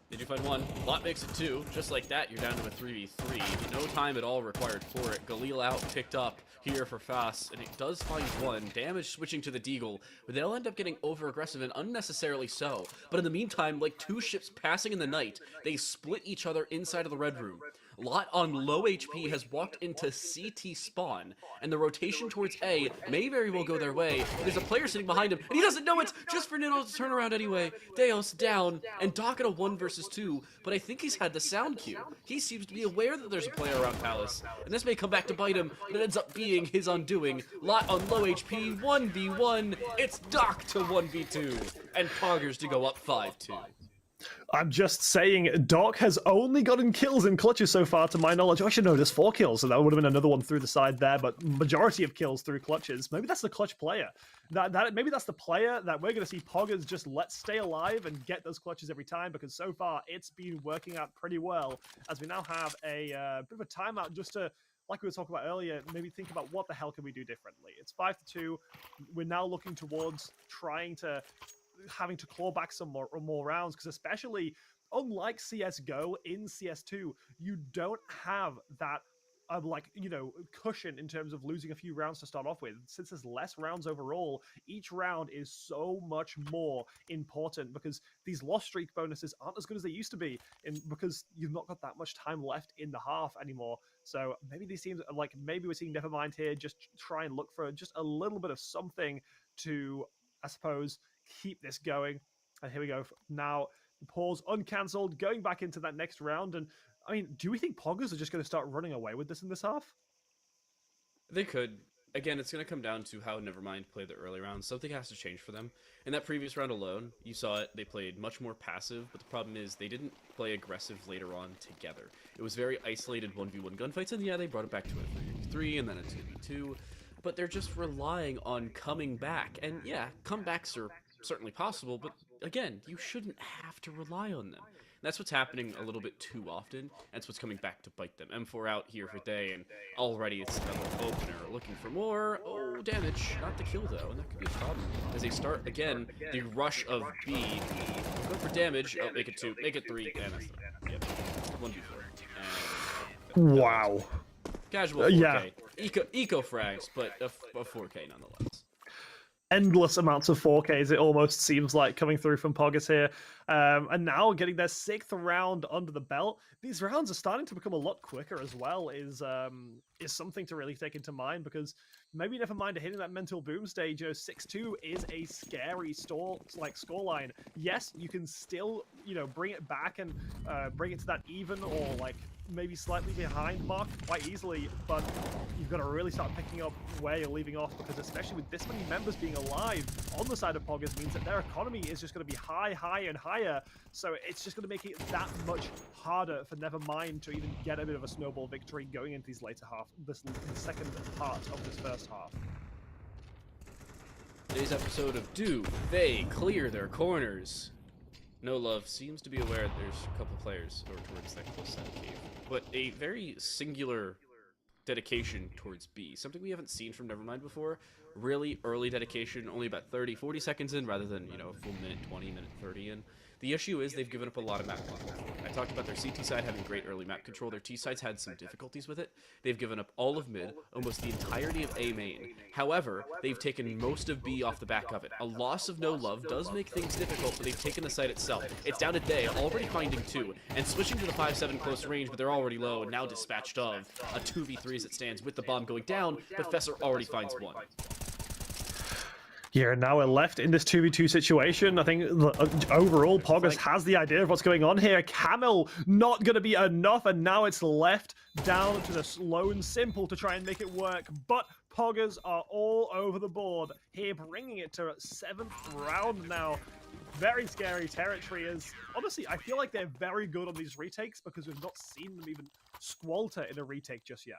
They do find one. Lot makes it 2. Just like that, you're down to a 3v3. No time at all required for it. Galil out, picked up here for Fast, and it does find one. Damage switching to the Deagle, but they'll end up getting over-aggressive and unnecessarily so. But in the meantime, like 2 ships passing in the night, they split each other inside of the red room. Lot on low HP has walked into CT spawn, and the rotation towards A may very well go their way. There's a player sitting behind him, and he doesn't know it, just for Nino to turn around anyway. Deos down, and Doc at a 1 versus 2, but I think he's had the sound cue. He seems to be aware that there's a player around Palace, and this may come back to bite him, but it ends up being his undoing. Lot on low HP, 1v1, it's Doc to 1v2, and POGGERZ to go up 5-2. I'm just saying, Doc has only gotten kills in clutches so far, to my knowledge. Oh, actually, no, there's 4 kills, so that would have been another one through the side there, but majority of kills through clutches. Maybe that's the clutch player. Maybe that's the player that we're going to see POGGERZ just let stay alive and get those clutches every time, because so far it's been working out pretty well, as we now have a bit of a timeout just to, like we were talking about earlier, maybe think about what the hell can we do differently. It's 5-2. We're now looking towards having to claw back some more rounds, because especially unlike CSGO in CS2, you don't have that cushion in terms of losing a few rounds to start off with. Since there's less rounds overall, each round is so much more important, because these loss streak bonuses aren't as good as they used to be, because you've not got that much time left in the half anymore. So maybe these teams, maybe we're seeing Nevermind here just try and look for just a little bit of something to, I suppose, keep this going. And here we go. Now, pause uncancelled, going back into that next round. And I mean, do we think POGGERZ are just going to start running away with this in this half? They could. Again, it's going to come down to how Nevermind played the early rounds. Something has to change for them. In that previous round alone, you saw it. They played much more passive, but the problem is they didn't play aggressive later on together. It was very isolated 1v1 gunfights, and yeah, they brought it back to a 3v3 and then a 2v2. But they're just relying on coming back. And yeah, comebacks are certainly possible, but again, you shouldn't have to rely on them. And that's what's happening a little bit too often, and that's what's coming back to bite them. M4 out here for Day, and already it's another opener looking for more. Oh, damage. Not the kill, though, and that could be a problem. As they start, again, the rush of B. Go for damage. Oh, make it 2, make it 3, and that's 3. Yep. 1v4. Wow. Casual 4K. Yeah. Eco frags, but a 4K nonetheless. Endless amounts of 4Ks, it almost seems like, coming through from POGGERZ here. And now getting their 6th round under the belt. These rounds are starting to become a lot quicker as well, is something to really take into mind, because maybe Nevermind are hitting that mental boom stage. 6-2 is a scary scoreline. Yes, you can still, bring it back and bring it to that even or maybe slightly behind mark quite easily, but you've got to really start picking up where you're leaving off, because especially with this many members being alive on the side of POGGERZ means that their economy is just going to be higher and higher, so it's just going to make it that much harder for Nevermind to even get a bit of a snowball victory going into these later half, the second part of this first half. Today's episode of Do They Clear Their Corners? No Love seems to be aware that there's a couple players over towards that close side cave, but a very singular dedication towards B, something we haven't seen from Nevermind before. Really early dedication, only about 30-40 seconds in, rather than a full minute 20, minute 30 in. The issue is they've given up a lot of map control. I talked about their CT side having great early map control. Their T side's had some difficulties with it. They've given up all of mid, almost the entirety of A main. However, they've taken most of B off the back of it. A loss of no love does make things difficult, but they've taken the site itself. It's down to Day, already finding 2, and switching to the 5-7 close range, but they're already low, and now dispatched of a 2v3 as it stands with the bomb going down, but Fessor already finds 1. Yeah, now we're left in this 2v2 situation. I think overall, POGGERZ has the idea of what's going on here. Camel not going to be enough, and now it's left down to the lone simple to try and make it work. But POGGERZ are all over the board here, bringing it to 7th round now. Very scary territory. Is honestly, I feel like they're very good on these retakes because we've not seen them even squelter in a retake just yet.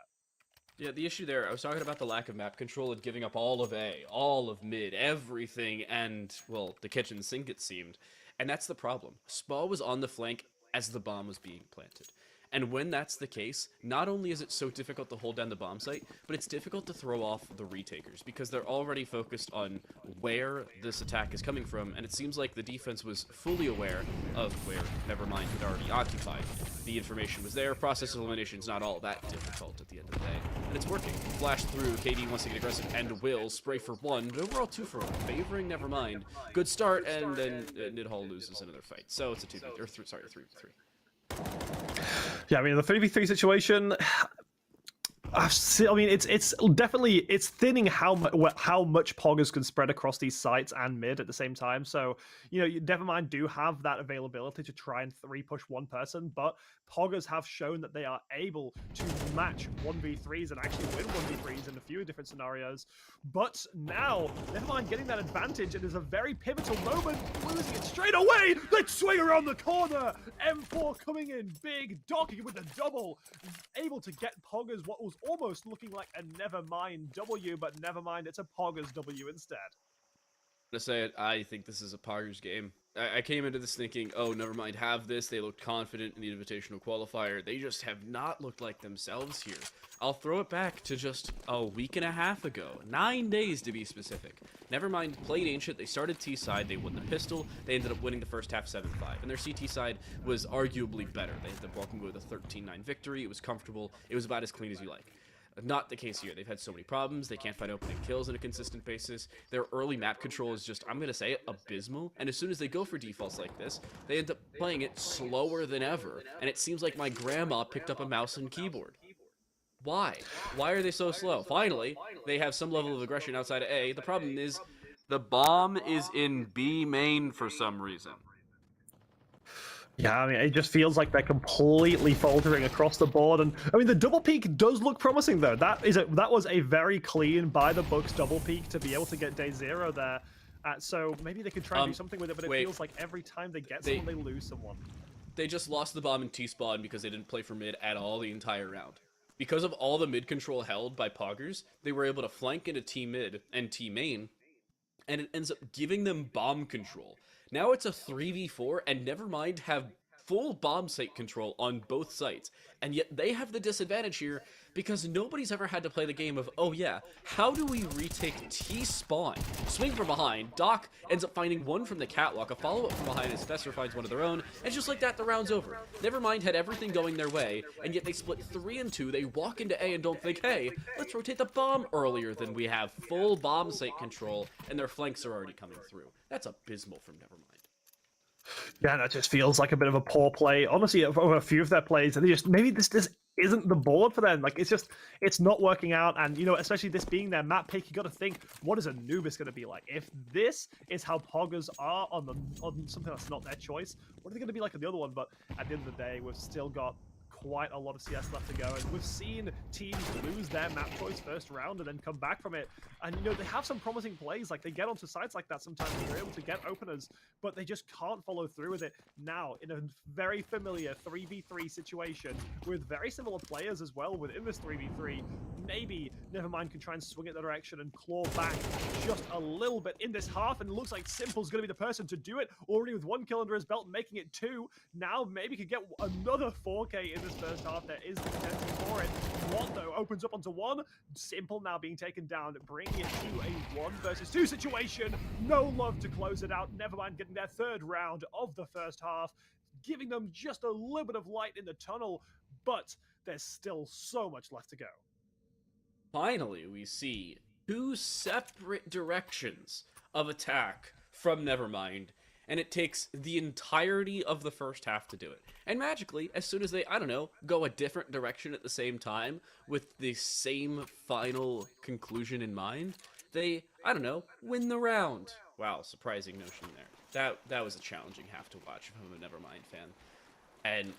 Yeah, the issue there, I was talking about the lack of map control and giving up all of A, all of mid, everything, and, well, the kitchen sink, it seemed. And that's the problem. Spa was on the flank as the bomb was being planted. And when that's the case, not only is it so difficult to hold down the bomb site, but it's difficult to throw off the retakers, because they're already focused on where this attack is coming from, and it seems like the defense was fully aware of where Nevermind had already occupied. The information was there, process elimination is not all that difficult at the end of the day, and it's working. Flash through, KD wants to get aggressive, and will spray for 1, but overall 2 for 1, favoring Nevermind. Good start, and then Nidhall loses another fight. So it's a 2v3, or 3v3. Yeah, I mean, the 3v3 situation, I mean, it's definitely, it's thinning how much POGGERZ can spread across these sites and mid at the same time. So, you know, Nevermind do have that availability to try and 3-push one person, but POGGERZ have shown that they are able to match 1v3s and actually win 1v3s in a few different scenarios. But now, Nevermind getting that advantage, it is a very pivotal moment, losing it straight away. Let's swing around the corner. M4 coming in big, docking with a double, able to get POGGERZ what was almost looking like a Nevermind W, but Nevermind, it's a POGGERZ W instead. To say it, I think this is a POGGERZ game. I came into this thinking, oh, Nevermind have this. They looked confident in the invitational qualifier. They just have not looked like themselves here. I'll throw it back to just a week and a half ago. 9 days to be specific. Nevermind played Ancient. They started T side. They won the pistol. They ended up winning the first half 7-5. And their CT side was arguably better. They ended up walking away with a 13-9 victory. It was comfortable. It was about as clean as you like. Not the case here. They've had so many problems. They can't find opening kills on a consistent basis. Their early map control is just, I'm going to say it, abysmal. And as soon as they go for defaults like this, they end up playing it slower than ever. And it seems like my grandma picked up a mouse and keyboard. Why? Why are they so slow? Finally, they have some level of aggression outside of A. The problem is the bomb is in B main for some reason. Yeah, I mean, it just feels like they're completely faltering across the board, and I mean, the double peak does look promising though. That was a very clean by the books double peak to be able to get day 0 there. So maybe they could try and do something with it, but it feels like every time they get someone, they lose someone. They just lost the bomb in T-spawn because they didn't play for mid at all the entire round. Because of all the mid control held by POGGERZ, they were able to flank into T mid and T main, and it ends up giving them bomb control. Now it's a 3v4, and Nevermind have full bomb site control on both sites, and yet they have the disadvantage here because nobody's ever had to play the game of, oh yeah, how do we retake T-spawn? Swing from behind, Doc ends up finding 1 from the catwalk, a follow-up from behind as Fessor finds 1 of their own, and just like that, the round's over. Nevermind had everything going their way, and yet they split 3 and 2, they walk into A and don't think, hey, let's rotate the bomb earlier than we have full bomb site control, and their flanks are already coming through. That's abysmal from Nevermind. Yeah, that just feels like a bit of a poor play. Honestly, over a few of their plays, and they just, maybe this isn't the board for them. Like, it's not working out. And, you know, especially this being their map pick, you got to think, what is Anubis going to be like? If this is how POGGERZ are on something that's not their choice, what are they going to be like on the other one? But at the end of the day, we've still got quite a lot of CS left to go, and we've seen teams lose their map choice first round and then come back from it. And you know, they have some promising plays, like they get onto sites like that sometimes, they're able to get openers, but they just can't follow through with it. Now, in a very familiar 3v3 situation with very similar players as well within this 3v3, maybe Nevermind can try and swing it the direction and claw back just a little bit in this half, and it looks like Simple's going to be the person to do it, already with 1 kill under his belt, making it 2. Now maybe could get another 4K in this first half. There is the potential for it. One, though, opens up onto 1. Simple now being taken down, bringing it to a 1 versus 2 situation. No love to close it out. Nevermind getting their 3rd round of the first half, giving them just a little bit of light in the tunnel, but there's still so much left to go. Finally, we see 2 separate directions of attack from Nevermind, and it takes the entirety of the first half to do it. And magically, as soon as they, I don't know, go a different direction at the same time, with the same final conclusion in mind, they, I don't know, win the round. Wow, surprising notion there. That was a challenging half to watch if I'm a Nevermind fan. And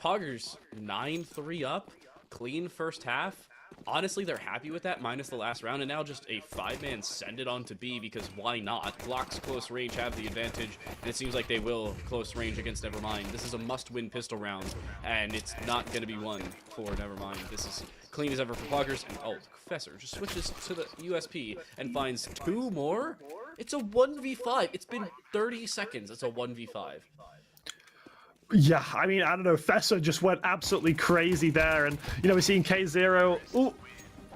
POGGERZ 9-3 up, clean first half. Honestly, they're happy with that, minus the last round, and now just a 5-man send it on to B, because why not? Glocks close range have the advantage, and it seems like they will close range against Nevermind. This is a must-win pistol round, and it's not going to be won for Nevermind. This is clean as ever for POGGERZ, and oh, Professor just switches to the USP and finds 2 more? It's a 1v5. It's been 30 seconds. It's a 1v5. Yeah, I mean, I don't know. Fessa just went absolutely crazy there. And, you know, we're seeing K0. Ooh,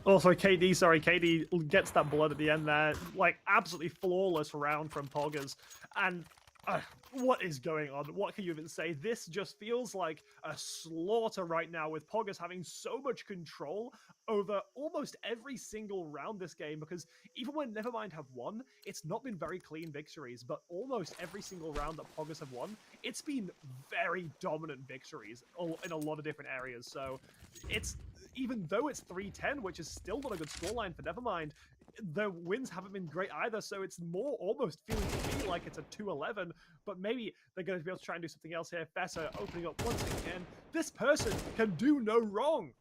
also KD, sorry. KD gets that blood at the end there. Like, absolutely flawless round from POGGERZ. And what is going on? What can you even say? This just feels like a slaughter right now, with POGGERZ having so much control over almost every single round this game, because even when Nevermind have won, it's not been very clean victories, but almost every single round that POGGERZ have won, it's been very dominant victories in a lot of different areas. So it's, even though it's 3-10, which is still not a good scoreline for Nevermind, the wins haven't been great either, so it's more almost feeling to me like it's a 2-11, but maybe they're going to be able to try and do something else here. Fessa opening up once again. This person can do no wrong.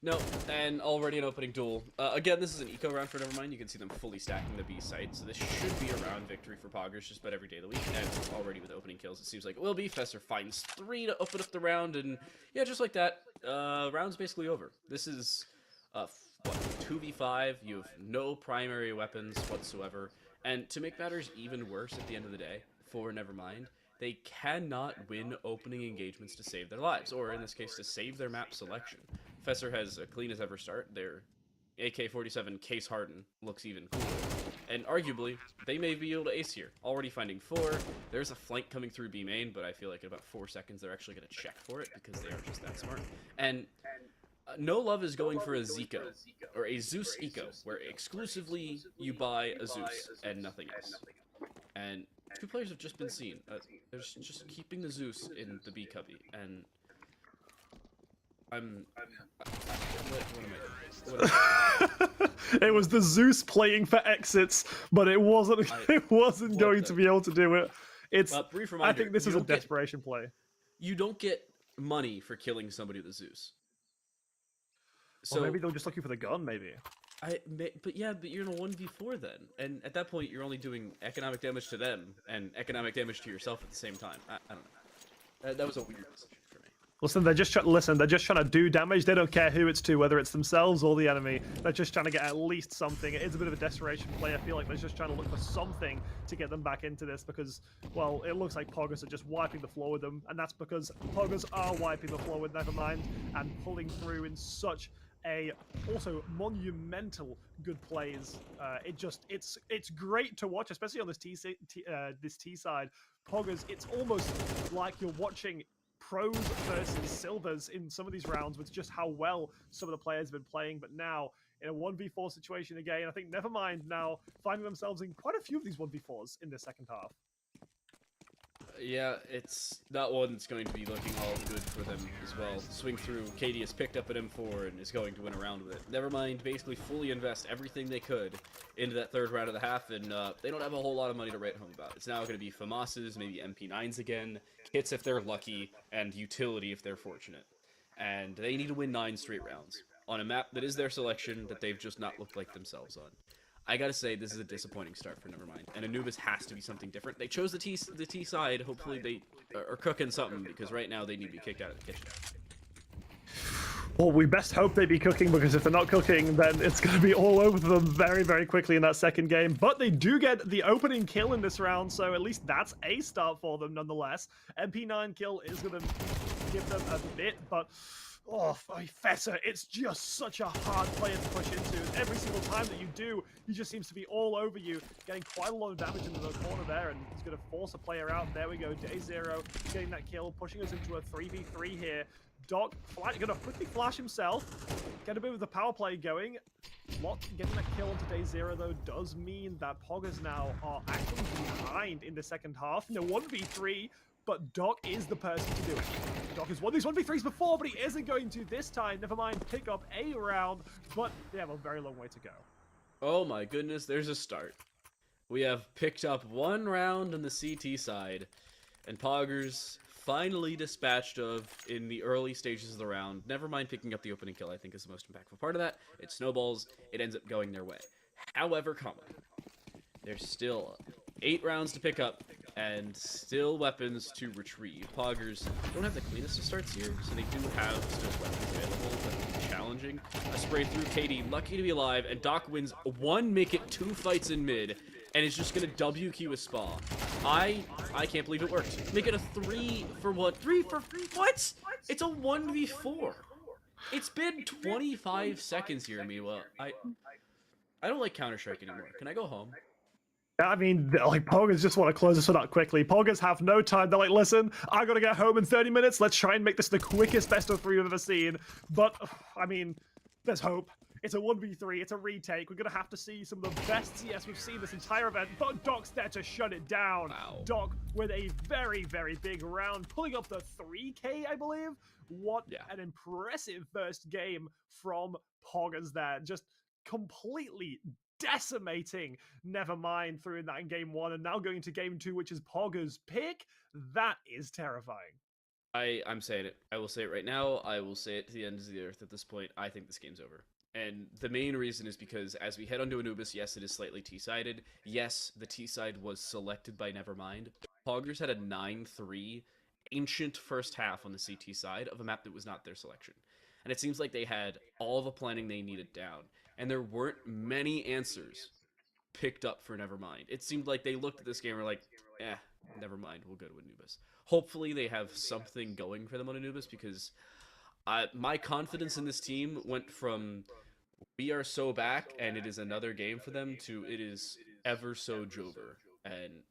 No, and already an opening duel. Again, this is an eco round for Nevermind. You can see them fully stacking the B site, so this should be a round victory for POGGERZ just about every day of the week. And already with opening kills, it seems like it will be. Fessa finds 3 to open up the round, and yeah, just like that, round's basically over. This is, what, 2v5, you have no primary weapons whatsoever, and to make matters even worse at the end of the day, for Nevermind, they cannot win opening engagements to save their lives, or in this case, to save their map selection. Fesser has a clean as ever start. Their AK-47 Case Harden looks even cooler. And arguably, they may be able to ace here. Already finding 4. There's a flank coming through B main, but I feel like in about 4 seconds they're actually going to check for it because they are just that smart. And No Love is going for a Zico, or a Zeus Eco, where exclusively you buy a Zeus and nothing else. And 2 players have just been seen. They're just keeping the Zeus in the B cubby, and it was the Zeus playing for exits, but it wasn't. It wasn't going to be able to do it. It's. Brief reminder, I think this is a desperation play. You don't get money for killing somebody with a Zeus. So maybe they're just looking for the gun. Maybe. But you're in a 1v4 then, and at that point you're only doing economic damage to them and economic damage to yourself at the same time. I don't know. That was a weird decision for me. Listen, they're just trying to do damage. They don't care who it's to, whether it's themselves or the enemy. They're just trying to get at least something. It is a bit of a desperation play. I feel like they're just trying to look for something to get them back into this because, well, it looks like POGGERZ are just wiping the floor with them, and that's because POGGERZ are wiping the floor with Nevermind and pulling through in such a also monumental good plays. It's great to watch, especially on this T side. POGGERZ, it's almost like you're watching pros versus silvers in some of these rounds with just how well some of the players have been playing. But now in a 1v4 situation again, I think Nevermind now finding themselves in quite a few of these 1v4s in the second half. Yeah, it's that one's going to be looking all good for them as well. Swing through, KD has picked up an M4 and is going to win a round with it. Nevermind basically fully invest everything they could into that third round of the half, and they don't have a whole lot of money to write home about. It's now going to be FAMAS's, maybe MP9s again, kits if they're lucky, and utility if they're fortunate. And they need to win 9 straight rounds on a map that is their selection that they've just not looked like themselves on. I gotta say, this is a disappointing start for Nevermind, and Anubis has to be something different. They chose the T side. Hopefully they are cooking something, because right now they need to be kicked out of the kitchen. Well, we best hope they be cooking, because if they're not cooking, then it's going to be all over them very, very quickly in that second game. But they do get the opening kill in this round, so at least that's a start for them nonetheless. MP9 kill is going to give them a bit, but oh, Feta, it's just such a hard player to push into. Every single time that you do, he just seems to be all over you, getting quite a lot of damage into the corner there, and he's going to force a player out. There we go, Day Zero getting that kill, pushing us into a 3v3 here. Doc going to quickly flash himself, get a bit of the power play going. Getting that kill onto Day Zero, though, does mean that POGGERZ now are actually behind in the second half. No 1v3, but Doc is the person to do it. Doc has won these 1v3s before, but he isn't going to this time. Nevermind, pick up a round, but they have a very long way to go. Oh my goodness, there's a start. We have picked up one round on the CT side, and POGGERZ finally dispatched of in the early stages of the round. Nevermind picking up the opening kill, I think, is the most impactful part of that. It snowballs, it ends up going their way. However, there's still 8 rounds to pick up, and still weapons to retrieve. POGGERZ don't have the cleanest of starts here, so they do have still weapons available, but challenging. A spray through KD, lucky to be alive, and Doc wins 1 make it 2 fights in mid, and is just gonna WQ a spa. I can't believe it worked. Make it a 3 for what? 3 for what? It's a 1v4. It's been 25 seconds here, Miwa. I don't like Counter-Strike anymore. Can I go home? I mean, like, POGGERZ just want to close this one out quickly. POGGERZ have no time. They're like, listen, I gotta get home in 30 minutes. Let's try and make this the quickest best of 3 we've ever seen. But, I mean, there's hope. It's a 1v3, it's a retake. We're gonna have to see some of the best CS we've seen this entire event, but Doc's there to shut it down. Wow. Doc with a very, very big round, pulling up the 3K, I believe. What an impressive first game from POGGERZ there. Just completely decimating Nevermind through that in game 1, and now going to game 2, which is POGGERZ pick. That is terrifying. I'm saying it. I will say it right now. I will say it to the ends of the earth at this point. I think this game's over. And the main reason is because as we head onto Anubis, yes, it is slightly T-sided. Yes, the T-side was selected by Nevermind. POGGERZ had a 9-3 ancient first half on the CT side of a map that was not their selection. And it seems like they had all the planning they needed down. And there weren't many answers picked up for Nevermind. It seemed like they looked at this game and were like, Nevermind, we'll go to Anubis. Hopefully they have something going for them on Anubis, because my confidence in this team went from we are so back and it is another game for them to it is ever so Jover. And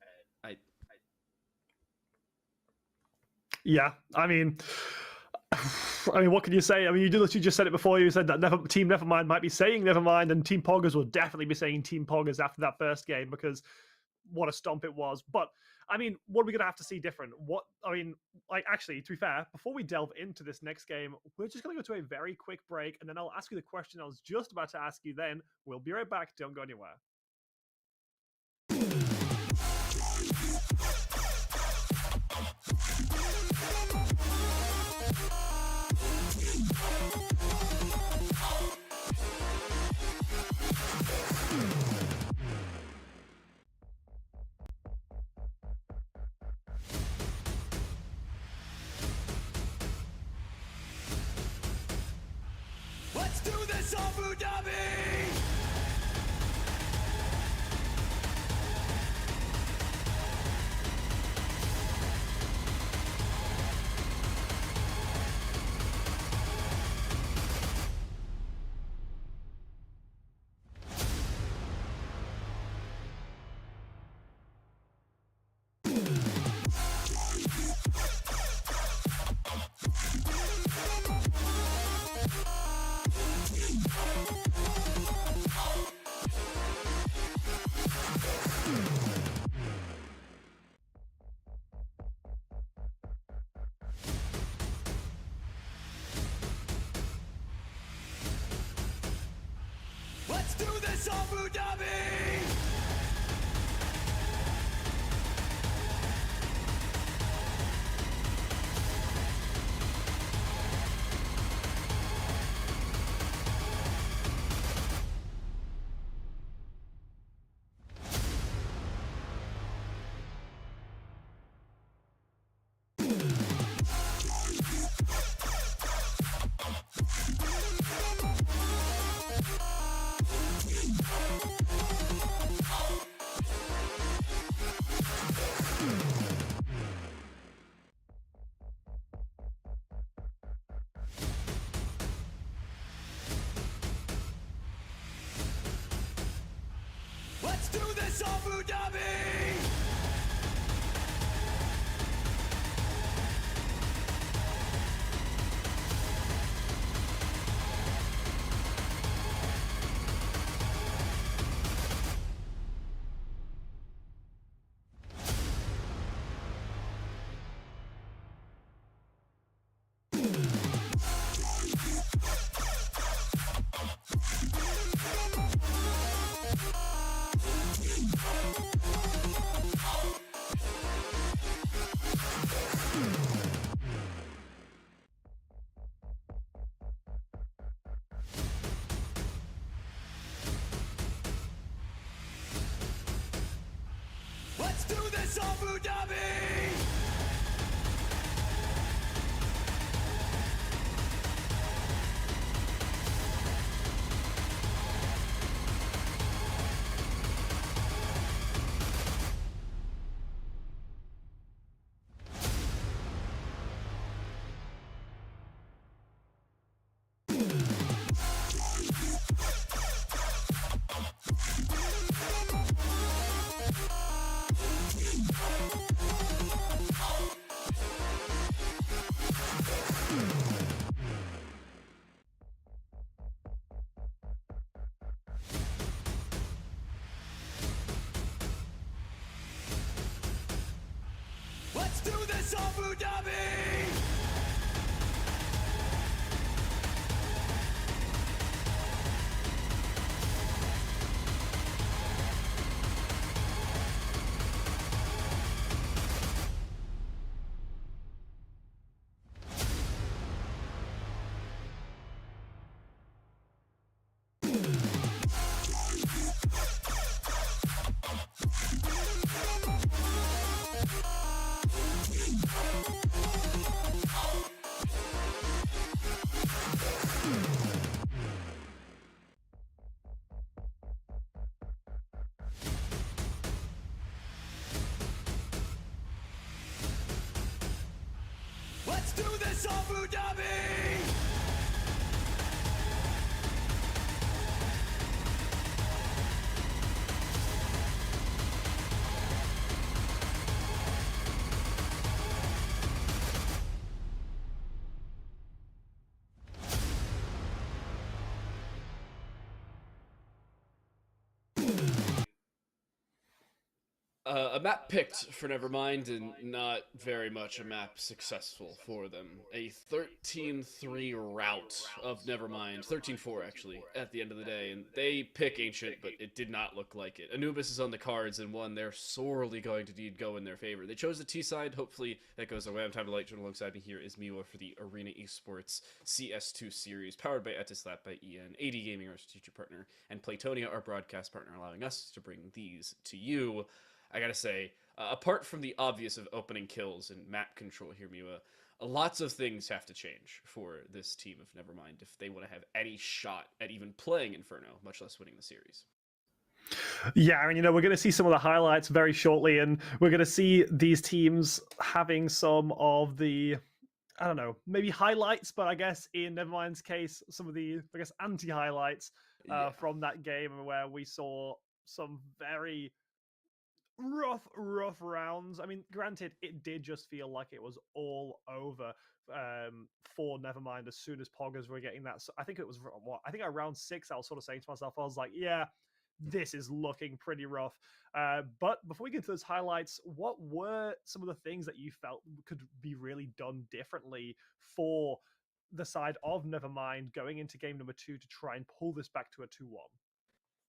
yeah, I mean, what can you say? I mean, you just said it before. You said that Team Nevermind might be saying Nevermind, and Team POGGERZ will definitely be saying Team POGGERZ after that first game, because what a stomp it was. But I mean, what are we gonna have to see different? Actually, to be fair, before we delve into this next game, we're just gonna go to a very quick break, and then I'll ask you the question I was just about to ask you. Then we'll be right back. Don't go anywhere. Let's do this, Abu Dhabi! Let's do this, Abu Dhabi! Abu Dhabi! Let's do this, Abu Dhabi! Let's do this, Abu Dhabi! Let's do this, Abu Dhabi! A map picked for Nevermind, and not very much a map successful for them. A 13-3 rout of Nevermind, 13-4 actually, at the end of the day, and they pick Ancient, but it did not look like it. Anubis is on the cards, and one they're sorely going to need go in their favor. They chose the T side, hopefully that goes away. I'm Time to Light, joined alongside me here is Miwa for the Arena Esports CS2 series, powered by Etisalat by EN, AD Gaming, our strategic partner, and Playtonia, our broadcast partner, allowing us to bring these to you. I gotta say, apart from the obvious of opening kills and map control here, Miwa, lots of things have to change for this team of Nevermind if they want to have any shot at even playing Inferno, much less winning the series. Yeah, and we're going to see some of the highlights very shortly, and we're going to see these teams having some of the, I don't know, maybe highlights, but I guess in Nevermind's case, some of the, I guess, anti-highlights from that game where we saw some very rough rounds. I mean, granted, it did just feel like it was all over for Nevermind as soon as POGGERZ were getting that. So I think it was I think at round 6, I was sort of saying to myself, I was like, yeah, this is looking pretty rough. But before we get to those highlights, what were some of the things that you felt could be really done differently for the side of Nevermind going into game number 2 to try and pull this back to a 2-1?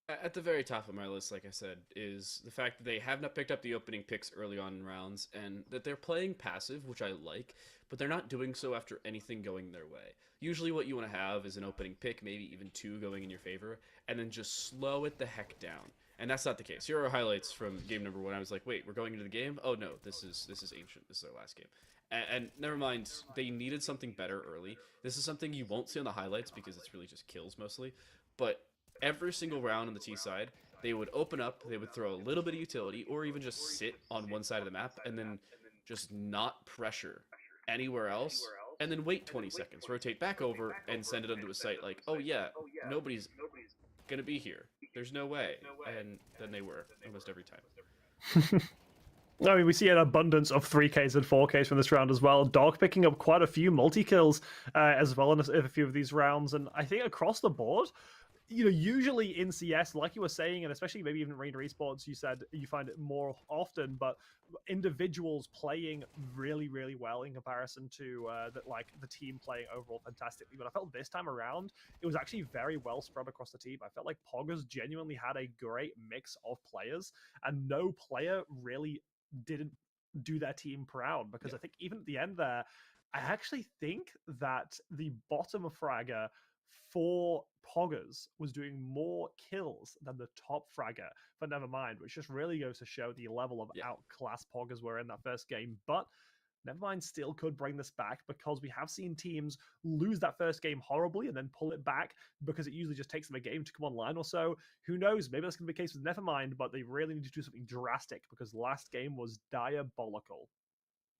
At the very top of my list, like I said, is the fact that they have not picked up the opening picks early on in rounds, and that they're playing passive, which I like, but they're not doing so after anything going their way. Usually what you want to have is an opening pick, maybe even 2 going in your favor, and then just slow it the heck down. And that's not the case. Here are highlights from game number 1. I was like, wait, we're going into the game? Oh no, this is Ancient. This is our last game. And never mind, they needed something better early. This is something you won't see on the highlights because it's really just kills mostly, but every single round on the T side, they would open up, they would throw a little bit of utility, or even just sit on one side of the map, and then just not pressure anywhere else, and then wait 20 seconds, rotate back over, and send it onto a site like, oh yeah, nobody's gonna be here. There's no way. And then they were almost every time. I mean, we see an abundance of 3Ks and 4Ks from this round as well. Dog picking up quite a few multi-kills as well in a few of these rounds. And I think across the board, usually in CS, like you were saying, and especially maybe even Arena Esports, you said you find it more often, but individuals playing really, really well in comparison to the team playing overall fantastically. But I felt this time around, it was actually very well spread across the team. I felt like POGGERZ genuinely had a great mix of players, and no player really didn't do their team proud, because I think even at the end there, I actually think that the bottom fragger for POGGERZ was doing more kills than the top fragger for Nevermind, which just really goes to show the level of outclass POGGERZ were in that first game. But Nevermind still could bring this back, because we have seen teams lose that first game horribly and then pull it back, because it usually just takes them a game to come online or so. Who knows? Maybe that's going to be the case with Nevermind, but they really need to do something drastic, because last game was diabolical.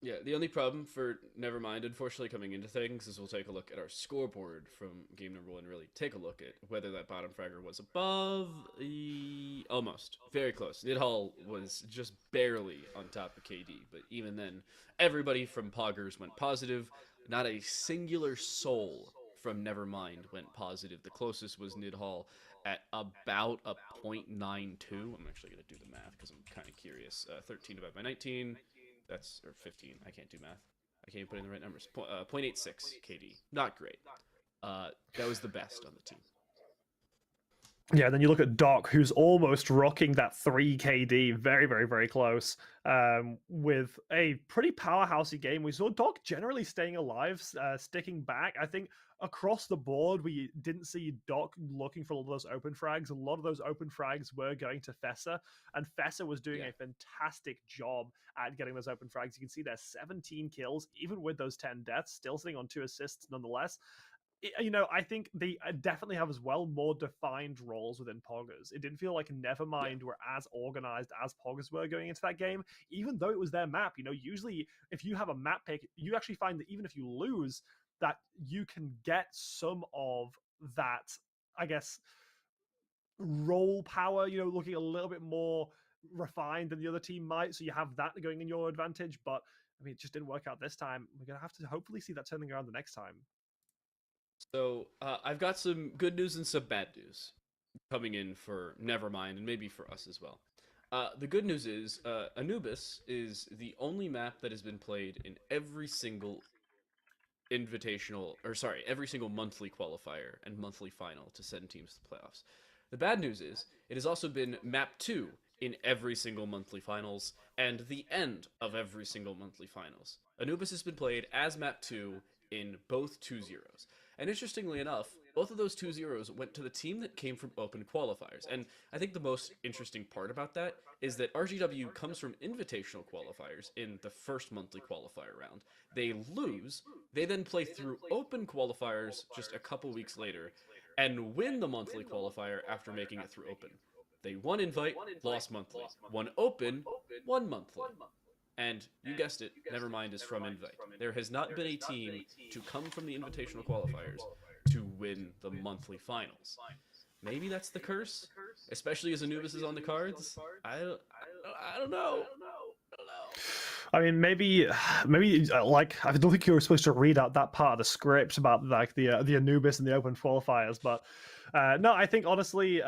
Yeah, the only problem for Nevermind, unfortunately, coming into things is we'll take a look at our scoreboard from game number 1, really take a look at whether that bottom fragger was above the... Almost. Very close. Nidhall was just barely on top of KD, but even then, everybody from POGGERZ went positive. Not a singular soul from Nevermind went positive. The closest was Nidhall at about a 0.92. I'm actually going to do the math because I'm kind of curious. 13 divided by 19... That's, or 15. I can't do math. I can't put in the right numbers. 0.86 KD. Not great. That was the best on the team. Yeah, then you look at Doc, who's almost rocking that 3 KD, very, very, very close, with a pretty powerhousey game. We saw Doc generally staying alive, sticking back. I think across the board, we didn't see Doc looking for all those open frags. A lot of those open frags were going to Fessa, and Fessa was doing a fantastic job at getting those open frags. You can see there's 17 kills, even with those 10 deaths, still sitting on 2 assists nonetheless. I think they definitely have as well more defined roles within POGGERZ. It didn't feel like Nevermind were as organized as POGGERZ were going into that game, even though it was their map. Usually if you have a map pick, you actually find that even if you lose, that you can get some of that, I guess, role power, looking a little bit more refined than the other team might. So you have that going in your advantage. But I mean, it just didn't work out this time. We're going to have to hopefully see that turning around the next time. So I've got some good news and some bad news coming in for Nevermind, and maybe for us as well. The good news is Anubis is the only map that has been played in every single every single monthly qualifier and monthly final to send teams to the playoffs. The bad news is it has also been map 2 in every single monthly finals and the end of every single monthly finals. Anubis has been played as map 2 in both 2-0s. And interestingly enough, both of those 2-0s went to the team that came from open qualifiers. And I think the most interesting part about that is that RGW comes from invitational qualifiers in the first monthly qualifier round. They lose, they then play through open qualifiers just a couple weeks later, and win the monthly qualifier after making it through open. They won invite, lost monthly. Won open, won monthly. And you guessed it, Nevermind is from Invite. There has not been a team to come from the invitational qualifiers to win the monthly finals. Maybe that's the curse, especially as Anubis is on the cards. I don't know. I mean, maybe, like, I don't think you were supposed to read out that part of the script about like the Anubis and the open qualifiers, but no, I think honestly,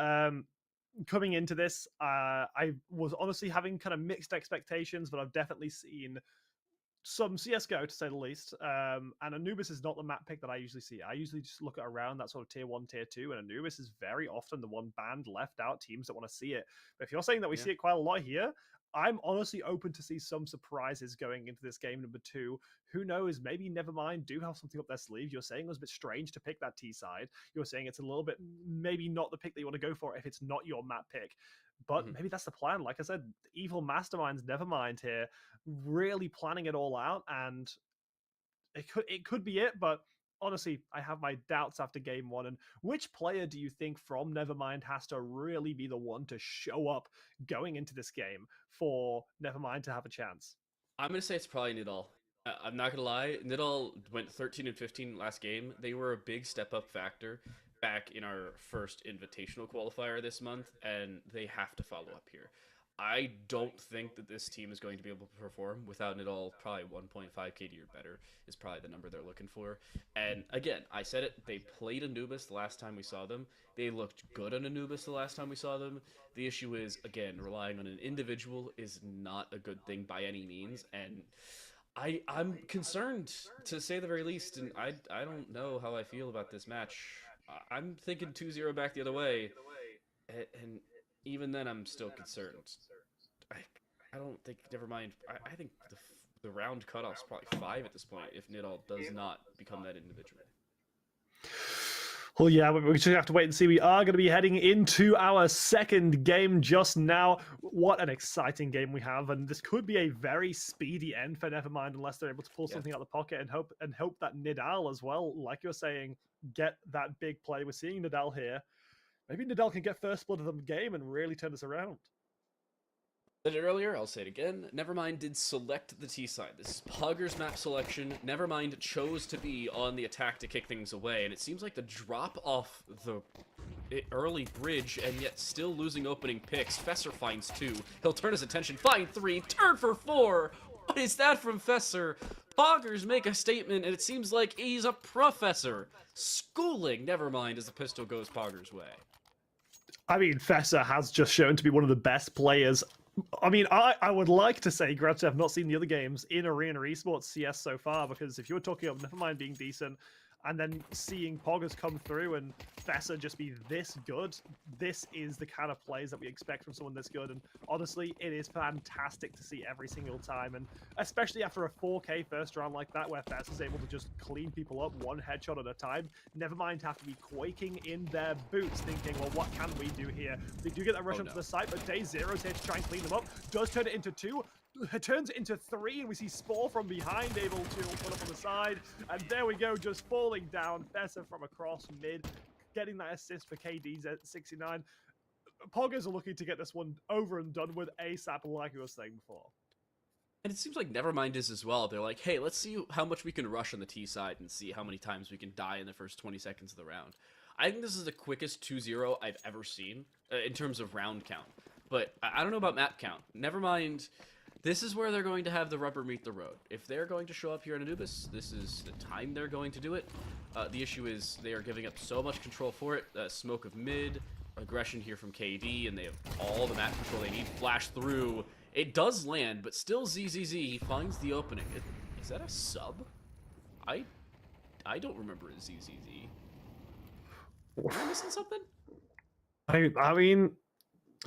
coming into this, I was honestly having kind of mixed expectations, but I've definitely seen some CSGO, to say the least. And Anubis is not the map pick that I usually see. I usually just look at around that sort of tier 1, tier 2, and Anubis is very often the one banned, left out, teams that want to see it. But if you're saying that we see it quite a lot here, I'm honestly open to see some surprises going into this game number 2. Who knows? Maybe Nevermind do have something up their sleeve. You're saying it was a bit strange to pick that T side. You're saying it's a little bit maybe not the pick that you want to go for if it's not your map pick. But maybe that's the plan. Like I said, evil masterminds Nevermind here, really planning it all out, and it could be it, but honestly, I have my doubts after game 1. And which player do you think from Nevermind has to really be the one to show up going into this game for Nevermind to have a chance? I'm going to say it's probably Nidal. I'm not going to lie. Nidal went 13 and 15 last game. They were a big step-up factor back in our first invitational qualifier this month, and they have to follow up here. I don't think that this team is going to be able to perform without Nidal. Probably 1.5 KD or better is probably the number they're looking for. And again, I said it, they played Anubis the last time we saw them. They looked good on Anubis the last time we saw them. The issue is, again, relying on an individual is not a good thing by any means. And I'm concerned, to say the very least, and I don't know how I feel about this match. I'm thinking 2-0 back the other way. And even then, I'm still concerned. I don't think, Nevermind, I think the round cutoff's probably 5 at this point if Nidal does not become that individual. Well, yeah, we just have to wait and see. We are going to be heading into our second game just now. What an exciting game we have, and this could be a very speedy end for Nevermind unless they're able to pull something out of the pocket and hope that Nidal as well, like you're saying, get that big play. We're seeing Nidal here. Maybe Nidal can get first blood of the game and really turn this around. I said it earlier, I'll say it again. Nevermind did select the T side. This is POGGERZ map selection. Nevermind chose to be on the attack to kick things away, and it seems like the drop off the early bridge and yet still losing opening picks. Fesser finds 2. He'll turn his attention, find 3, turn for 4. What is that from Fesser? POGGERZ make a statement, and it seems like he's a professor. Schooling Nevermind as the pistol goes POGGERZ way. I mean, Fesser has just shown to be one of the best players. I mean, I would like to say, granted, I've not seen the other games in Arena Esports CS so far, because if you were talking about Nevermind being decent, and then seeing POGGERZ come through and Fesser just be this good, this is the kind of plays that we expect from someone this good. And honestly, it is fantastic to see every single time. And especially after a 4K first round like that, where Fesser's able to just clean people up one headshot at a time, Nevermind have to be quaking in their boots, thinking, well, what can we do here? They do get that rush onto the site, but Day Zero's here to try and clean them up. Does turn it into 2. It turns it into 3, and we see Spore from behind able to put up on the side. And there we go, just falling down. Fesser from across mid, getting that assist for KD's at 69. POGGERZ are looking to get this one over and done with ASAP, like we were saying before. And it seems like Nevermind is as well. They're like, hey, let's see how much we can rush on the T side and see how many times we can die in the first 20 seconds of the round. I think this is the quickest 2-0 I've ever seen in terms of round count. But I don't know about map count. Nevermind. This is where they're going to have the rubber meet the road. If they're going to show up here in Anubis, this is the time they're going to do it. The issue is they are giving up so much control for it. Smoke of mid, aggression here from KD, and they have all the map control they need. Flash through. It does land, but still ZZZ. He finds the opening. Is that a sub? I don't remember a ZZZ. Am I missing something? I mean,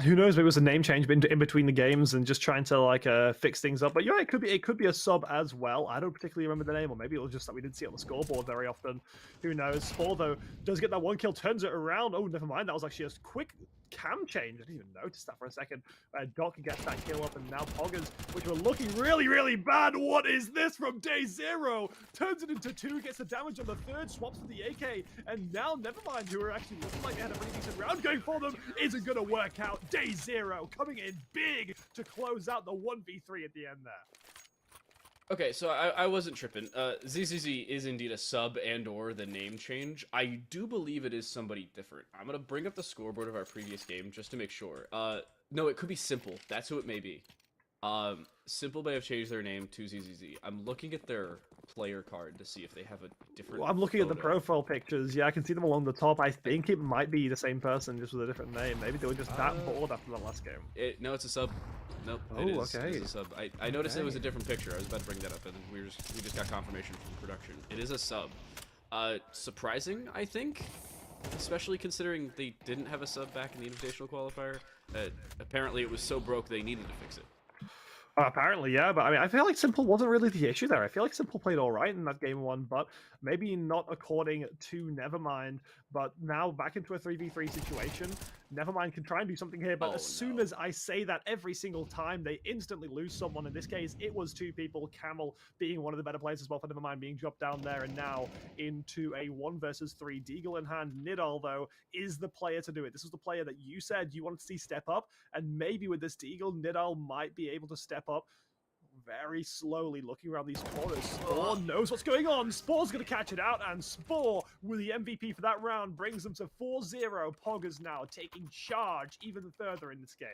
who knows? Maybe it was a name change in between the games and just trying to like fix things up. But yeah, it could be a sub as well. I don't particularly remember the name, or maybe it was just that we didn't see it on the scoreboard very often. Who knows? Spore though does get that 1 kill, turns it around. Oh, never mind. That was actually a quick cam change. I didn't even notice that for a second. Doc gets that kill up, and now POGGERZ, which were looking really, really bad. What is this from Day Zero? Turns it into 2, gets the damage on the 3rd, swaps to the AK, and now Nevermind, who are actually looking like they had a pretty decent round going for them, isn't going to work out. Day Zero coming in big to close out the 1v3 at the end there. Okay, so I wasn't tripping. ZZZ is indeed a sub and or the name change. I do believe it is somebody different. I'm going to bring up the scoreboard of our previous game just to make sure. No, it could be Simple. That's who it may be. Simple may have changed their name to ZZZ. I'm looking at their player card to see if they have a different I'm looking at the profile pictures. Yeah, I can see them along the top. I think it might be the same person, just with a different name. Maybe they were just that bored after the last game. No, it's a sub. Nope. Oh, okay. It's a sub. I noticed it was a different picture. I was about to bring that up, and we just got confirmation from production. It is a sub. Surprising, I think, especially considering they didn't have a sub back in the Invitational qualifier. Apparently, it was so broke they needed to fix it. Apparently, yeah, but I mean, I feel like Simple wasn't really the issue there. I feel like Simple played all right in that game 1, but maybe not according to Nevermind. But now back into a 3v3 situation, Nevermind can try and do something here, but as soon as I say that every single time, they instantly lose someone. In this case, it was 2 people, Camel being one of the better players as well for Nevermind, being dropped down there, and now into a 1 versus 3 Deagle in hand. Nidal, though, is the player to do it. This was the player that you said you wanted to see step up, and maybe with this Deagle, Nidal might be able to step up. very slowly looking around these corners. Spore knows what's going on. Spore's going to catch it out, and Spore, with the MVP for that round, brings them to 4-0. POGGERZ now taking charge even further in this game.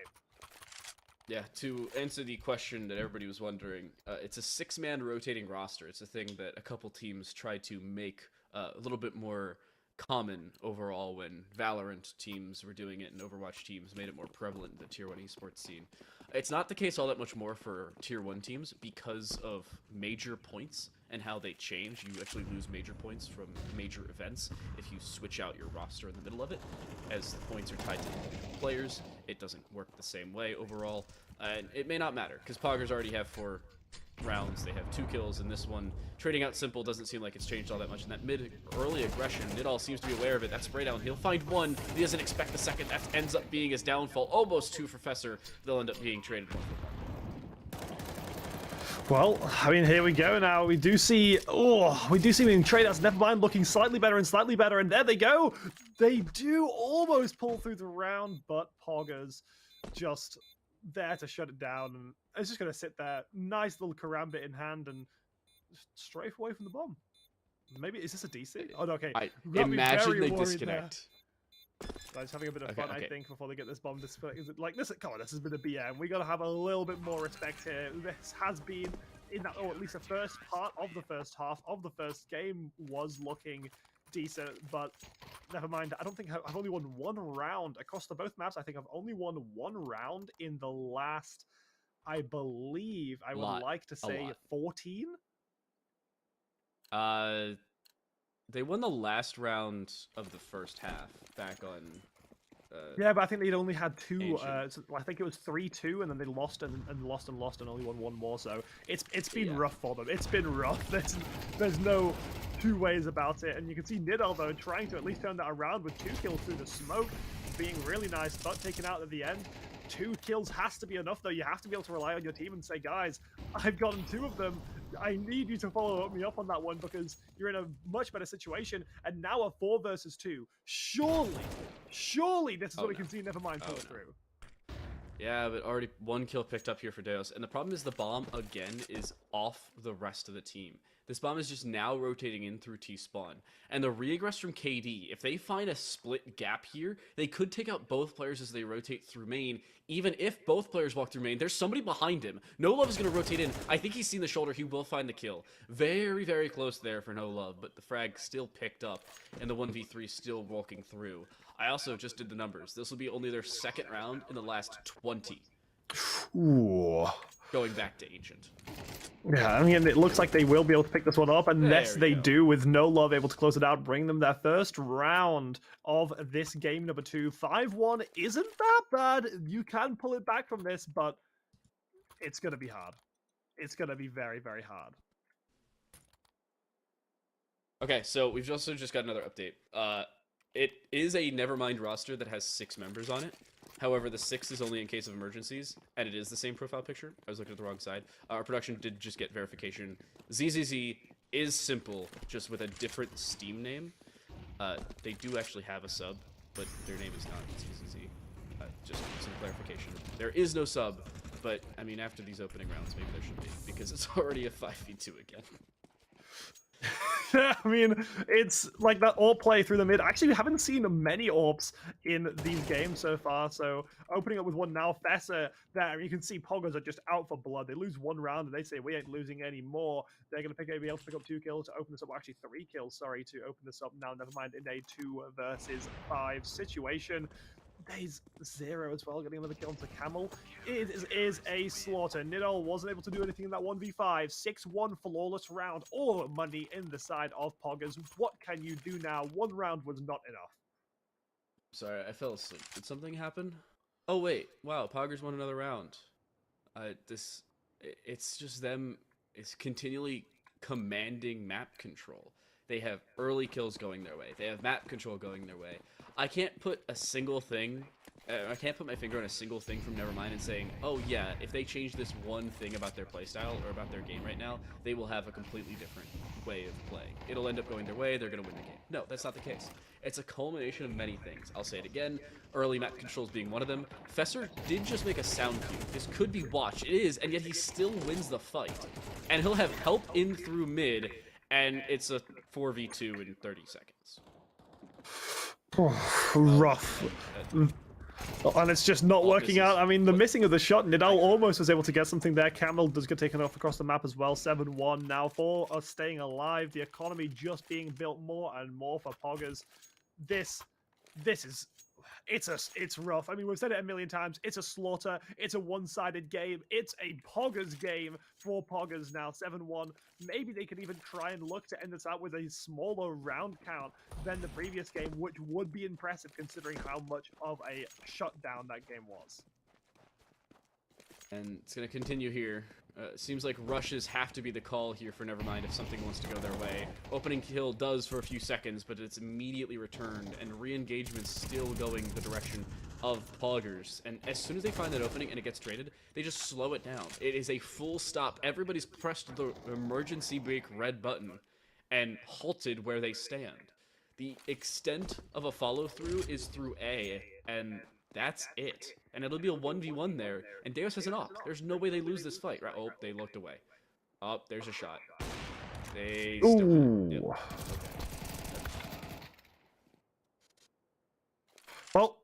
Yeah, to answer the question that everybody was wondering, it's a 6-man rotating roster. It's a thing that a couple teams tried to make a little bit more common overall when Valorant teams were doing it and Overwatch teams made it more prevalent in the Tier 1 esports scene. It's not the case all that much more for Tier 1 teams because of major points and how they change. You actually lose major points from major events if you switch out your roster in the middle of it. As the points are tied to individual players, it doesn't work the same way overall. And it may not matter, because POGGERZ already have 4 rounds. They have 2 kills in this one. Trading out simple doesn't seem like it's changed all that much. And that mid-early aggression, Nidal seems to be aware of it. That spray down, he'll find one. He doesn't expect the second. That ends up being his downfall. Almost 2 for Fessor. They'll end up being traded 1 for 1. Well, I mean, here we go now. We do see being trade outs. Nevermind looking slightly better, and there they go. They do almost pull through the round, but POGGERZ just there to shut it down, and it's just going to sit there. Nice little karambit in hand, and just strafe away from the bomb. Maybe, is this a DC? Oh, no, okay. I imagine they disconnect. So just having a bit of fun, I think, before they get this bomb display. Is it like this? Come on, this has been a BM. We got to have a little bit more respect here. This has been in that, or at least the first part of the first half of the first game was looking decent, but never mind. I don't think I've only won 1 round across the both maps. I think I've only won 1 round in the last, I believe, I would like to say 14. They won the last round of the first half back on. Yeah, but I think they'd only had 2. So I think it was 3-2, and then they lost and lost and only won 1 more. So it's been rough for them. It's been rough. There's no 2 ways about it. And you can see Nidal though trying to at least turn that around with 2 kills through the smoke, being really nice, but taken out at the end. 2 kills has to be enough though. You have to be able to rely on your team and say, guys, I've gotten 2 of them. I need you to follow me up on that one because you're in a much better situation. And now a 4 versus 2. Surely this is what we can see Nevermind pull through. Yeah, but already 1 kill picked up here for Deus. And the problem is the bomb, again, is off the rest of the team. This bomb is just now rotating in through T-spawn. And the re-aggress from KD, if they find a split gap here, they could take out both players as they rotate through main. Even if both players walk through main, there's somebody behind him. No Love is going to rotate in. I think he's seen the shoulder. He will find the kill. Very, very close there for No Love, but the frag still picked up, and the 1v3 still walking through. I also just did the numbers. This will be only their 2nd round in the last 20. Ooh. Going back to Ancient. Yeah, I mean, it looks like they will be able to pick this one up, unless they do, with No Love able to close it out, bring them their first round of this game number 2. 5-1 isn't that bad. You can pull it back from this, but it's going to be hard. It's going to be very, very hard. Okay, so we've also just got another update. It is a Nevermind roster that has 6 members on it. However, the 6 is only in case of emergencies, and it is the same profile picture. I was looking at the wrong side. Our production did just get verification. ZZZ is simple, just with a different Steam name. They do actually have a sub, but their name is not ZZZ. Just some clarification. There is no sub, but, I mean, after these opening rounds, maybe there should be, because it's already a 5v2 again. I mean, it's like that AWP play through the mid. Actually, we haven't seen many AWPs in these games so far, so opening up with one now. Fessor there, you can see POGGERZ are just out for blood. They lose 1 round, and they say, we ain't losing any more. They're going to be able to pick up 2 kills to open this up. Well, actually, 3 kills, sorry, to open this up now. Nevermind in a 2 versus 5 situation. There's 0 as well, getting another kill onto Camel. It is a slaughter. Nidal wasn't able to do anything in that 1v5. 6-1 flawless round. All the money in the side of POGGERZ. What can you do now? 1 round was not enough. Sorry, I fell asleep. Did something happen? Oh, wait. Wow, POGGERZ won another round. It's just them. It's continually commanding map control. They have early kills going their way. They have map control going their way. I can't put a single thing, I can't put my finger on a single thing from Nevermind and saying, oh yeah, if they change this one thing about their playstyle or about their game right now, they will have a completely different way of playing. It'll end up going their way, they're going to win the game. No, that's not the case. It's a culmination of many things. I'll say it again, early map controls being one of them. Fesser did just make a sound cue. This could be watched. It is, and yet he still wins the fight. And he'll have help in through mid, and it's a 4v2 in 30 seconds. Rough. And it's just not working out. I mean, the missing of the shot, Nidal almost was able to get something there. Camel does get taken off across the map as well. 7-1 now for us staying alive. The economy just being built more and more for POGGERZ. This is... It's rough. I mean, we've said it a million times. It's a slaughter. It's a one-sided game. It's a POGGERZ game for POGGERZ now. 7-1. Maybe they could even try and look to end this out with a smaller round count than the previous game, which would be impressive considering how much of a shutdown that game was. And it's going to continue here. Seems like rushes have to be the call here for Nevermind if something wants to go their way. Opening kill does for a few seconds, but it's immediately returned, and re-engagement's still going the direction of POGGERZ. And as soon as they find that opening and it gets traded, they just slow it down. It is a full stop. Everybody's pressed the emergency brake red button and halted where they stand. The extent of a follow-through is through A, and that's it. And it'll be a 1v1 there. And Deus has an op. There's no way they lose this fight, right? Oh, they looked away. Oh, there's a shot. They still... Yep. Okay. Well,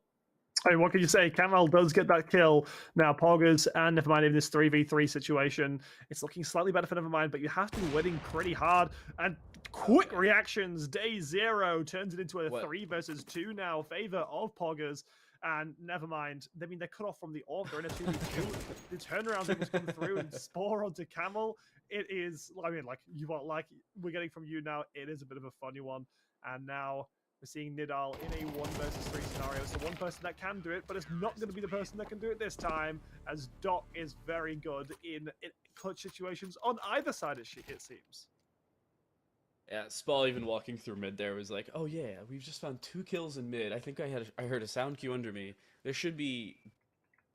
I mean, what can you say? Kamal does get that kill. Now, POGGERZ and Nevermind in this 3v3 situation. It's looking slightly better for Nevermind, but you have to be winning pretty hard. And quick reactions. Day 0 turns it into a 3 versus 2 now. Favor of POGGERZ. And Nevermind, I mean, they're cut off from the orb. They're in a 2v2. The turnaround thing has come through and spore onto Camel. It is, I mean, like, we're getting from you now, it is a bit of a funny one. And now we're seeing Nidal in a 1 versus 3 scenario. So one person that can do it, but it's not going to be the person that can do it this time, as Doc is very good in clutch situations on either side, it seems. Yeah, Spall even walking through mid there was like, oh yeah, we've just found 2 kills in mid. I think I heard a sound cue under me. There should be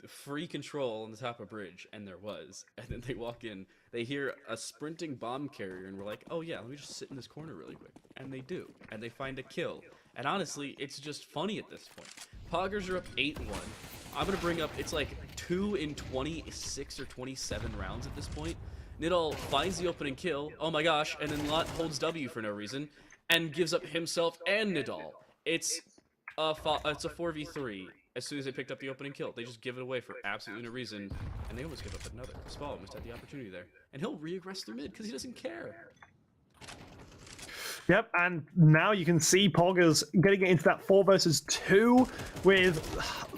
free control on the top of bridge, and there was. And then they walk in, they hear a sprinting bomb carrier, and we're like, oh yeah, let me just sit in this corner really quick. And they do, and they find a kill. And honestly, it's just funny at this point. POGGERZ are up 8-1. I'm gonna bring up, it's like 2 in 26 or 27 rounds at this point. Nidal finds the opening kill, oh my gosh, and then Lot holds W for no reason, and gives up himself and Nidal. It's a 4v3 as soon as they picked up the opening kill. They just give it away for absolutely no reason, and they almost give up another. Spall almost had the opportunity there. And he'll re-aggress through mid because he doesn't care. Yep, and now you can see POGGERZ getting into that 4 versus 2 with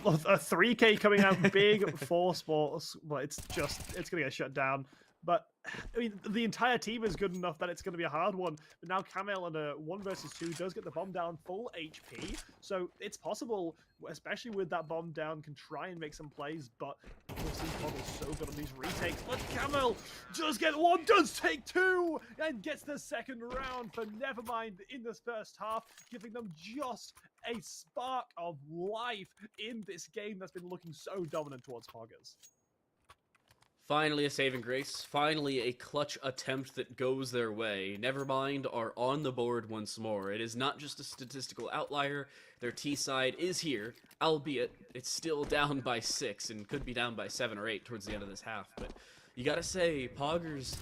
a 3K coming out big for Sports. Well, it's going to get shut down. But, I mean, the entire team is good enough that it's going to be a hard one. But now Camel on a 1 versus 2 does get the bomb down full HP. So it's possible, especially with that bomb down, can try and make some plays. But we've seen POGGERZ so good on these retakes. But Camel does get 1, does take 2, and gets the second round for Nevermind in this first half, giving them just a spark of life in this game that's been looking so dominant towards POGGERZ. Finally a saving grace, finally a clutch attempt that goes their way. Nevermind are on the board once more. It is not just a statistical outlier. Their T side is here, albeit it's still down by 6 and could be down by 7 or 8 towards the end of this half. But you gotta say, POGGERZ,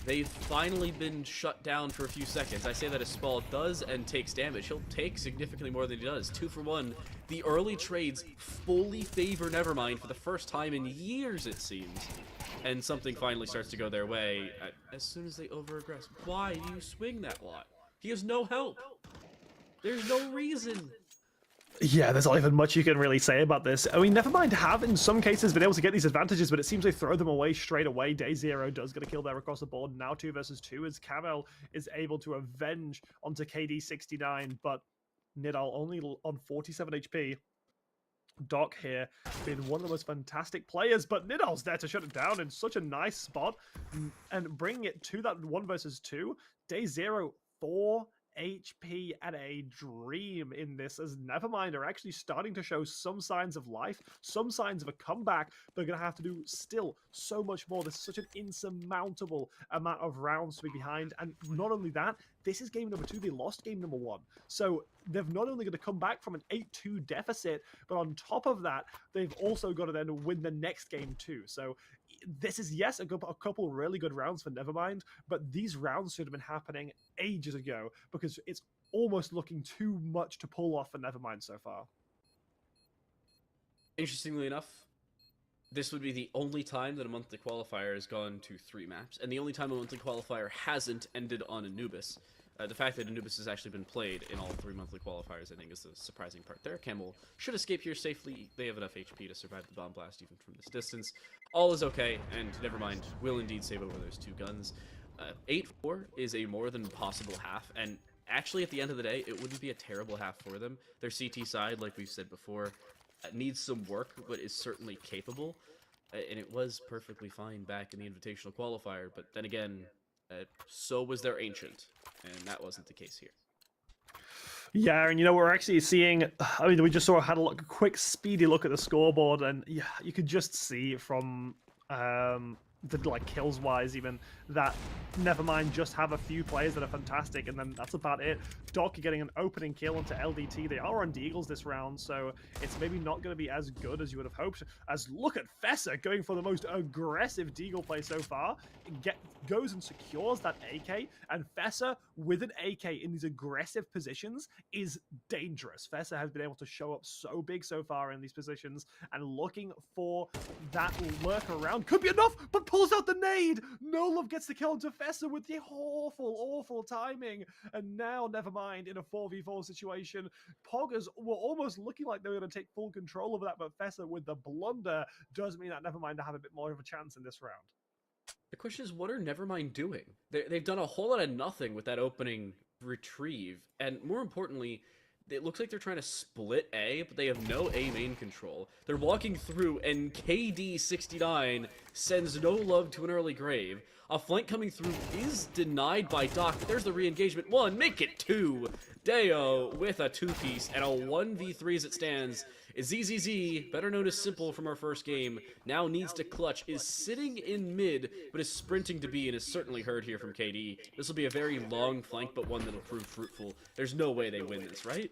they've finally been shut down for a few seconds. I say that as Spall does and takes damage. He'll take significantly more than he does. 2 for 1. The early trades fully favor Nevermind for the first time in years, it seems. And something finally starts to go their way as soon as they over-aggress. Why do you swing that lot? He has no help. There's no reason. Yeah, there's not even much you can really say about this. I mean, Nevermind have, in some cases, been able to get these advantages, but it seems they throw them away straight away. Day 0 does get a kill there across the board. Now 2 versus 2 as Camel is able to avenge onto KD69, but Nidal only on 47 HP. Doc here being one of the most fantastic players, but Nidal's there to shut it down in such a nice spot and bring it to that 1 versus 2. Day 0, 4 HP and a dream in this, as Nevermind are actually starting to show some signs of life, some signs of a comeback. They're going to have to do still so much more. This is such an insurmountable amount of rounds to be behind. And not only that, this is game number 2. They lost game number 1. So they've not only got to come back from an 8-2 deficit, but on top of that, they've also got to then win the next game too. So this is, yes, a couple really good rounds for Nevermind, but these rounds should have been happening ages ago because it's almost looking too much to pull off for Nevermind so far. Interestingly enough, this would be the only time that a monthly qualifier has gone to 3 maps, and the only time a monthly qualifier hasn't ended on Anubis. The fact that Anubis has actually been played in all 3 monthly qualifiers, I think, is the surprising part there. Camel should escape here safely. They have enough HP to survive the bomb blast even from this distance. All is okay, and Nevermind will indeed save over those 2 guns. 8-4 is a more than possible half, and actually at the end of the day, it wouldn't be a terrible half for them. Their CT side, like we've said before, needs some work, but is certainly capable. And it was perfectly fine back in the Invitational Qualifier, but then again, so was their Ancient, and that wasn't the case here. Yeah, and you know, we're actually seeing, I mean, we just sort of had a quick, speedy look at the scoreboard, and yeah, you could just see from the like kills wise even that Nevermind just have a few players that are fantastic, and then that's about it. Doc getting an opening kill onto LDT. They are on Deagles this round, so it's maybe not going to be as good as you would have hoped. As look at Fessa going for the most aggressive Deagle play so far. Goes and secures that AK, and Fessa with an AK in these aggressive positions is dangerous. Fessa has been able to show up so big so far in these positions, and looking for that lurk around could be enough, but pulls out the nade. No Love gets the kill into Fessa with the awful timing, and now Nevermind in a 4v4 situation. POGGERZ were almost looking like they were going to take full control of that, but Fessa with the blunder does mean that Nevermind have a bit more of a chance in this round. The question is, what are Nevermind doing? They've done a whole lot of nothing with that opening retrieve, and more importantly, it looks like they're trying to split A, but they have no A main control. They're walking through, and KD69 sends No Love to an early grave. A flank coming through is denied by Doc, but there's the re-engagement. 1, make it 2. Deo with a 2-piece, and a 1v3 as it stands. ZZZ, better known as Simple from our first game, now needs to clutch, is sitting in mid, but is sprinting to B, and is certainly heard here from KD. This will be a very long flank, but one that'll prove fruitful. There's no way they win this, right?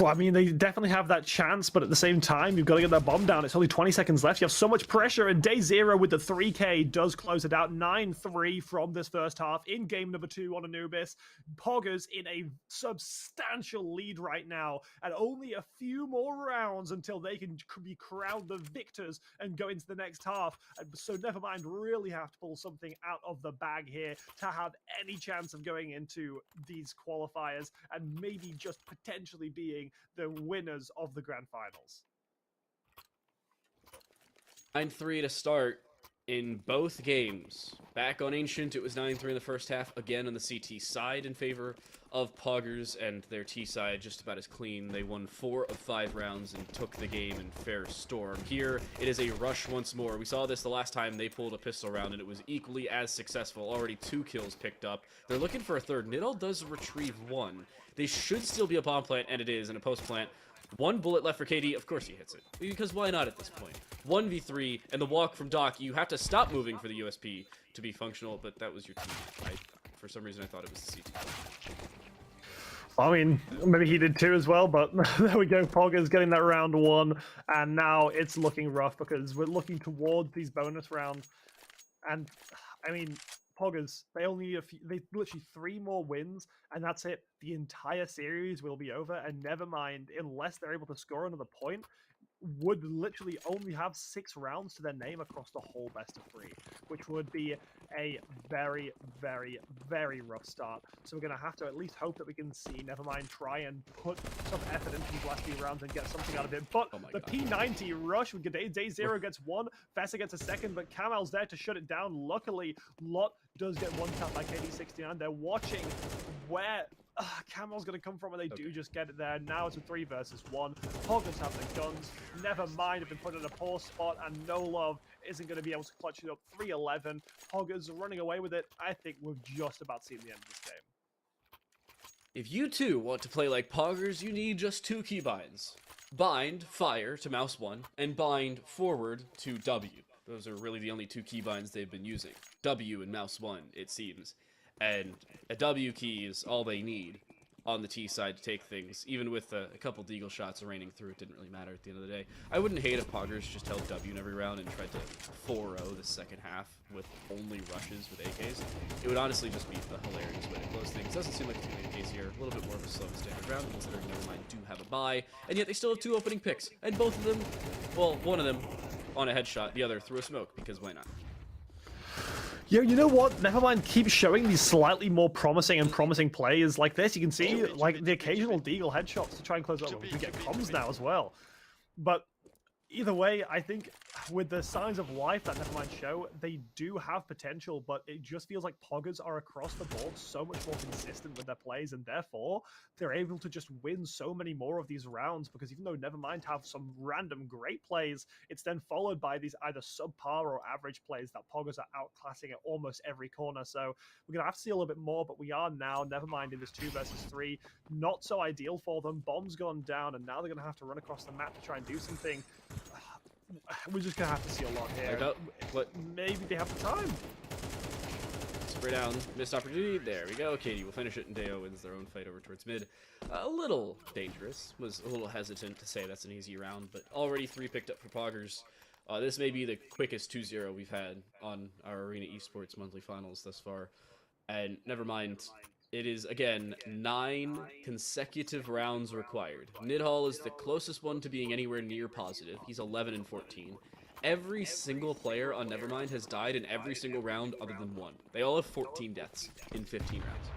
I mean, they definitely have that chance, but at the same time, you've got to get that bomb down. It's only 20 seconds left. You have so much pressure, and Day Zero with the 3K does close it out. 9-3 from this first half in game number 2 on Anubis. POGGERZ in a substantial lead right now, and only a few more rounds until they can be crowned the victors and go into the next half. So Nevermind really have to pull something out of the bag here to have any chance of going into these qualifiers and maybe just potentially being the winners of the grand finals. 9-3 to start in both games. Back on Ancient, it was 9-3 in the first half, again on the CT side in favor of POGGERZ, and their T side just about as clean. They won 4 of 5 rounds and took the game in fair storm. Here, it is a rush once more. We saw this the last time they pulled a pistol round, and it was equally as successful. Already 2 kills picked up. They're looking for a third. Nidal does retrieve 1. They should still be a bomb plant, and it is, and a post plant. 1 bullet left for KD. Of course he hits it, because why not at this point? 1v3, and the walk from Doc. You have to stop moving for the USP to be functional, but that was your team. For some reason, I thought it was the CT. I mean, maybe he did too as well, but there we go. POGGERZ getting that round 1, and now it's looking rough because we're looking towards these bonus rounds. And I mean, POGGERZ, they only need they literally 3 more wins, and that's it. The entire series will be over, and Nevermind, unless they're able to score another point, would literally only have 6 rounds to their name across the whole best of 3, which would be a very, very, very rough start. So we're going to have to at least hope that we can see Nevermind try and put some effort into these last few rounds and get something out of it. But the P90 rush with Day Zero gets 1, Fessa gets a 2nd, but Kamal's there to shut it down. Luckily, Lot does get 1 tap by KD69. They're watching where Camel's going to come from, and they do just get it there. Now it's a 3 versus 1. POGGERZ have the guns. Nevermind have been put in a poor spot, and No Love isn't going to be able to clutch it up. 3-11. POGGERZ running away with it. I think we've just about seen the end of this game. If you too want to play like Poggers, you need just 2 keybinds. Bind fire to mouse 1, and bind forward to W. Those are really the only 2 keybinds they've been using. W and mouse 1, it seems. And a W key is all they need on the T side to take things. Even with a couple deagle shots raining through, it didn't really matter at the end of the day. I wouldn't hate if Poggers just held W in every round and tried to 4-0 the second half with only rushes with AKs. It would honestly just be a hilarious way to close things. Doesn't seem like it's going to be the case here. A little bit more of a slow and standard round, considering Nevermind do have a bye, and yet they still have 2 opening picks. And both of them, well, one of them on a headshot, the other through a smoke, because why not? Yeah, you know what? Nevermind keeps showing these slightly more promising plays like this. You can see like the occasional deagle headshots to try and close up. We get comms now as well. But either way, I think with the signs of life that Nevermind show, they do have potential, but it just feels like Poggers are across the board so much more consistent with their plays, and therefore they're able to just win so many more of these rounds, because even though Nevermind have some random great plays, it's then followed by these either subpar or average plays that Poggers are outclassing at almost every corner. So we're going to have to see a little bit more, but we are now, Nevermind in this 2 versus 3, not so ideal for them. Bomb's gone down, and now they're going to have to run across the map to try and do something. We're just going to have to see a lot here. What? Maybe they have the time. Spray down, missed opportunity. There we go. Katie will finish it, and Deo wins their own fight over towards mid. A little dangerous. Was a little hesitant to say that's an easy round, but already 3 picked up for Poggers. This may be the quickest 2-0 we've had on our Arena Esports Monthly Finals thus far. And never mind, it is, again, 9 consecutive rounds required. Nidhall is the closest one to being anywhere near positive. He's 11 and 14. Every single player on Nevermind has died in every single round other than 1. They all have 14 deaths in 15 rounds.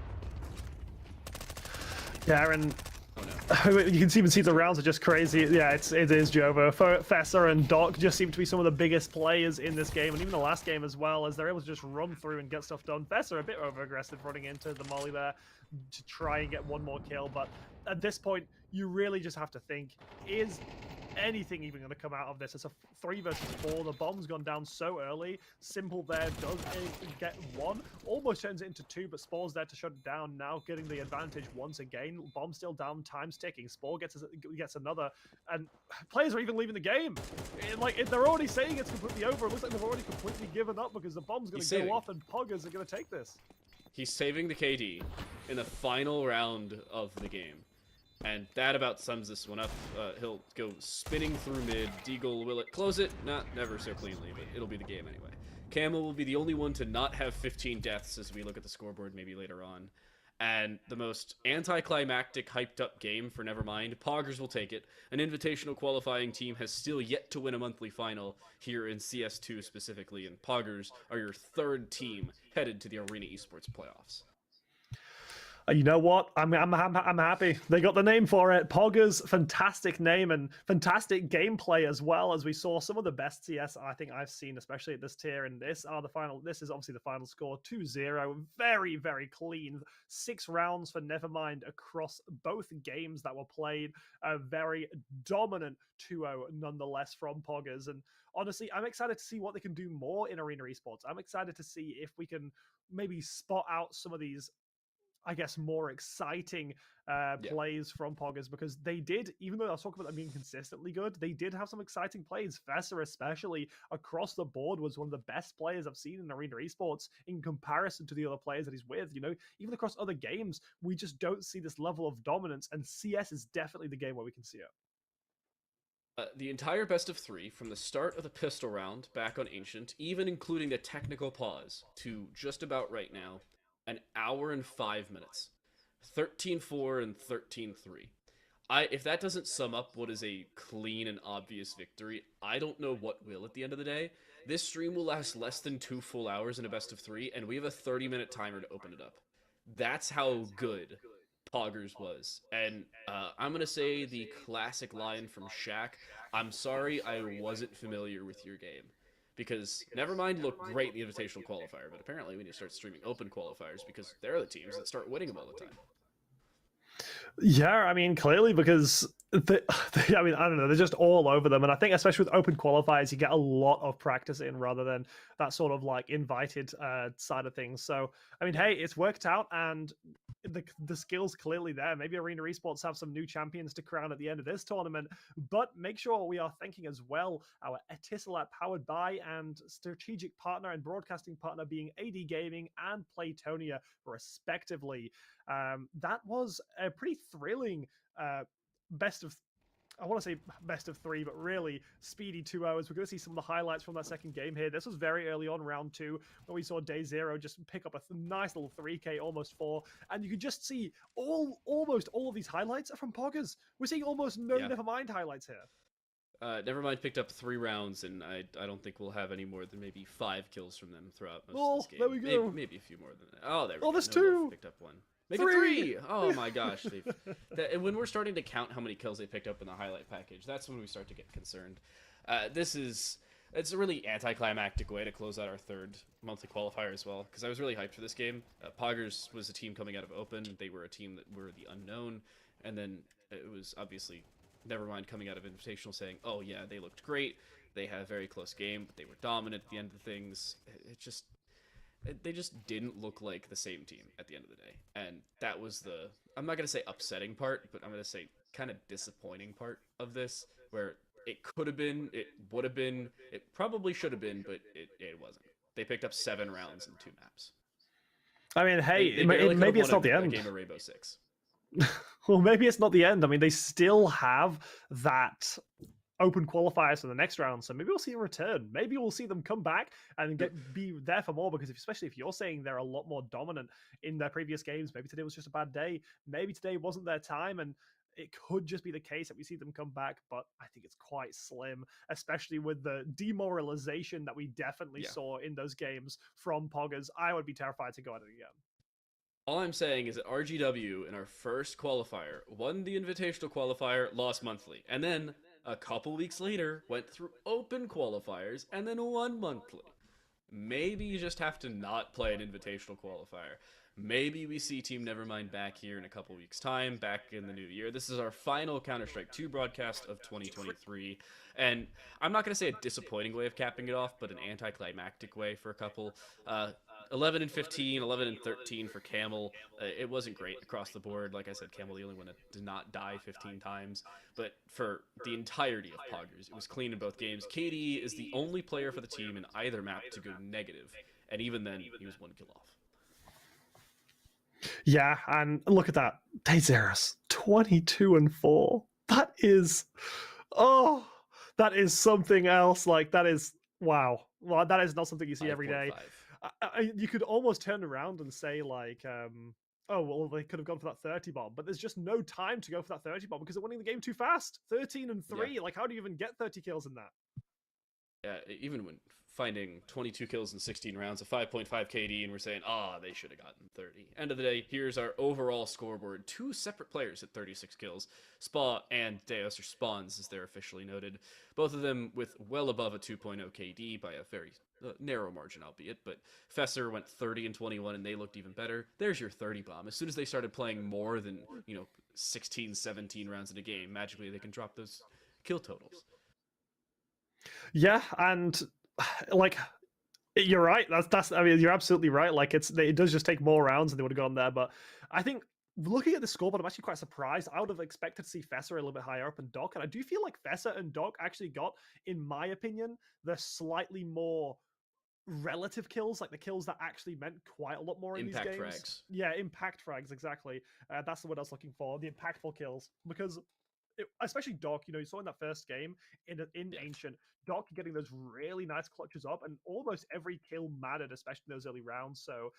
Yeah, and oh, no. you can even see the rounds are just crazy. Yeah, it is Jova. Fessa and Doc just seem to be some of the biggest players in this game, and even the last game as well, as they're able to just run through and get stuff done. Fessa a bit over-aggressive running into the molly there to try and get one more kill, but at this point, you really just have to think, is anything even going to come out of this? It's a 3 versus 4. The bomb's gone down so early. Simple there does get 1. Almost turns it into 2, but Spore's there to shut it down. Now getting the advantage once again. Bomb still down, time's ticking. Spore gets another, and players are even leaving the game. They're already saying it's completely over. It looks like they've already completely given up because the bomb's going to go off and Poggers are going to take this. He's saving the KD in the final round of the game. And that about sums this one up. He'll go spinning through mid. Deagle, will it close it? Never so cleanly, but it'll be the game anyway. Camel will be the only one to not have 15 deaths as we look at the scoreboard maybe later on. And the most anticlimactic, hyped-up game for Nevermind. Poggers will take it. An invitational qualifying team has still yet to win a monthly final here in CS2 specifically, and Poggers are your 3rd team headed to the Arena Esports playoffs. You know what? I'm happy. They got the name for it. Poggers, fantastic name and fantastic gameplay as well, as we saw some of the best CS I think I've seen, especially at this tier. And this is obviously the final score, 2-0. Very, very clean. 6 rounds for Nevermind across both games that were played. A very dominant 2-0 nonetheless from Poggers. And honestly, I'm excited to see what they can do more in Arena Esports. I'm excited to see if we can maybe spot out some of these, I guess, more exciting plays from Poggers, because they did, even though I was talking about them being consistently good, they did have some exciting plays. Fessa, especially across the board, was one of the best players I've seen in Arena Esports in comparison to the other players that he's with. You know, even across other games, we just don't see this level of dominance, and CS is definitely the game where we can see it. The entire best of 3, from the start of the pistol round back on Ancient, even including the technical pause, to just about right now, an hour and 5 minutes. 13-4 and 13-3. If that doesn't sum up what is a clean and obvious victory, I don't know what will at the end of the day. This stream will last less than 2 full hours in a best of 3, and we have a 30-minute timer to open it up. That's how good Poggers was. And I'm going to say the classic line from Shaq, "I'm sorry I wasn't familiar with your game." Because Nevermind looked great in the invitational qualifier, but apparently we need to start streaming open qualifiers because they're the teams that start winning them all the time. Yeah, I mean, clearly, because I mean, I don't know. They're just all over them, and I think especially with open qualifiers, you get a lot of practice in rather than that sort of like invited side of things. So, I mean, hey, it's worked out, and the skills clearly there. Maybe Arena Esports have some new champions to crown at the end of this tournament, but make sure we are thanking as well our Etisalat powered by and strategic partner and broadcasting partner being AD Gaming and Playtonia, respectively. That was a pretty thrilling. Best of I want to say best of 3, but really speedy 2 hours. We're going to see some of the highlights from that second game here. This was very early on, round 2, where we saw Day Zero just pick up a nice little 3K, almost 4, and you could just see almost all of these highlights are from POGGERZ. We're seeing almost no Nevermind highlights here. Nevermind picked up 3 rounds, and I don't think we'll have any more than maybe 5 kills from them throughout most of this game. There we go. Maybe a few more than that. Oh, there we go. There's 2. Picked up 1. Make it 3! Oh my gosh. When we're starting to count how many kills they picked up in the highlight package, that's when we start to get concerned. It's a really anticlimactic way to close out our 3rd monthly qualifier as well, because I was really hyped for this game. POGGERZ was a team coming out of Open. They were a team that were the unknown, and then it was obviously Nevermind coming out of Invitational saying, oh yeah, they looked great. They had a very close game, but they were dominant at the end of things. They just didn't look like the same team at the end of the day. And that was I'm not going to say upsetting part, but I'm going to say kind of disappointing part of this, where it could have been, it would have been, it probably should have been, but it wasn't. They picked up 7 rounds in 2 maps. I mean, hey, maybe it's not the end. A game of Rainbow Six. Well, maybe it's not the end. I mean, they still have that open qualifiers for the next round, so maybe we'll see a return. Maybe we'll see them come back and be there for more, because especially if you're saying they're a lot more dominant in their previous games, maybe today was just a bad day. Maybe today wasn't their time, and it could just be the case that we see them come back, but I think it's quite slim, especially with the demoralization that we definitely saw in those games from POGGERZ. I would be terrified to go at it again. All I'm saying is that RGW in our first qualifier won the Invitational qualifier, lost monthly, and then a couple weeks later went through open qualifiers and then won monthly. Maybe you just have to not play an Invitational qualifier. Maybe we see Team Nevermind back here in a couple weeks' time, back in the new year. This is our final Counter-Strike 2 broadcast of 2023, and I'm not going to say a disappointing way of capping it off, but an anticlimactic way for a couple. 11 and 15, 11 and 13 for Camel. It wasn't great across the board. Like I said, Camel the only one that did not die 15 times. But for the entirety of POGGERZ, it was clean in both games. KD is the only player for the team in either map to go negative. And even then, he was 1 kill off. Yeah, and look at that. Dayzeros, 22 and 4. That is... Oh, that is something else. Like, that is... Wow. Well, that is not something you see every day. You could almost turn around and say, like, oh, well, they could have gone for that 30 bomb, but there's just no time to go for that 30 bomb because they're winning the game too fast. 13 and 3. Yeah. Like, how do you even get 30 kills in that? Yeah, even when finding 22 kills in 16 rounds, a 5.5 KD, and we're saying, they should have gotten 30. End of the day, here's our overall scoreboard. 2 separate players at 36 kills. Spa and Deus, or Spawns, as they're officially noted. Both of them with well above a 2.0 KD by a very narrow margin, albeit, but Fesser went 30 and 21, and they looked even better. There's your 30 bomb. As soon as they started playing more than, 16, 17 rounds in a game, magically they can drop those kill totals. Yeah, and like, you're right. That's. I mean, you're absolutely right. Like, it does just take more rounds, and they would have gone there. But I think looking at the scoreboard, I'm actually quite surprised. I would have expected to see Fesser a little bit higher up and Doc, and I do feel like Fesser and Doc actually got, in my opinion, the slightly more relative kills, like the kills that actually meant quite a lot more in impact these games. Frags. Yeah, impact frags, exactly. That's the word I was looking for. The impactful kills, because especially Doc, you saw in that first game in Ancient, Doc getting those really nice clutches up, and almost every kill mattered, especially in those early rounds. So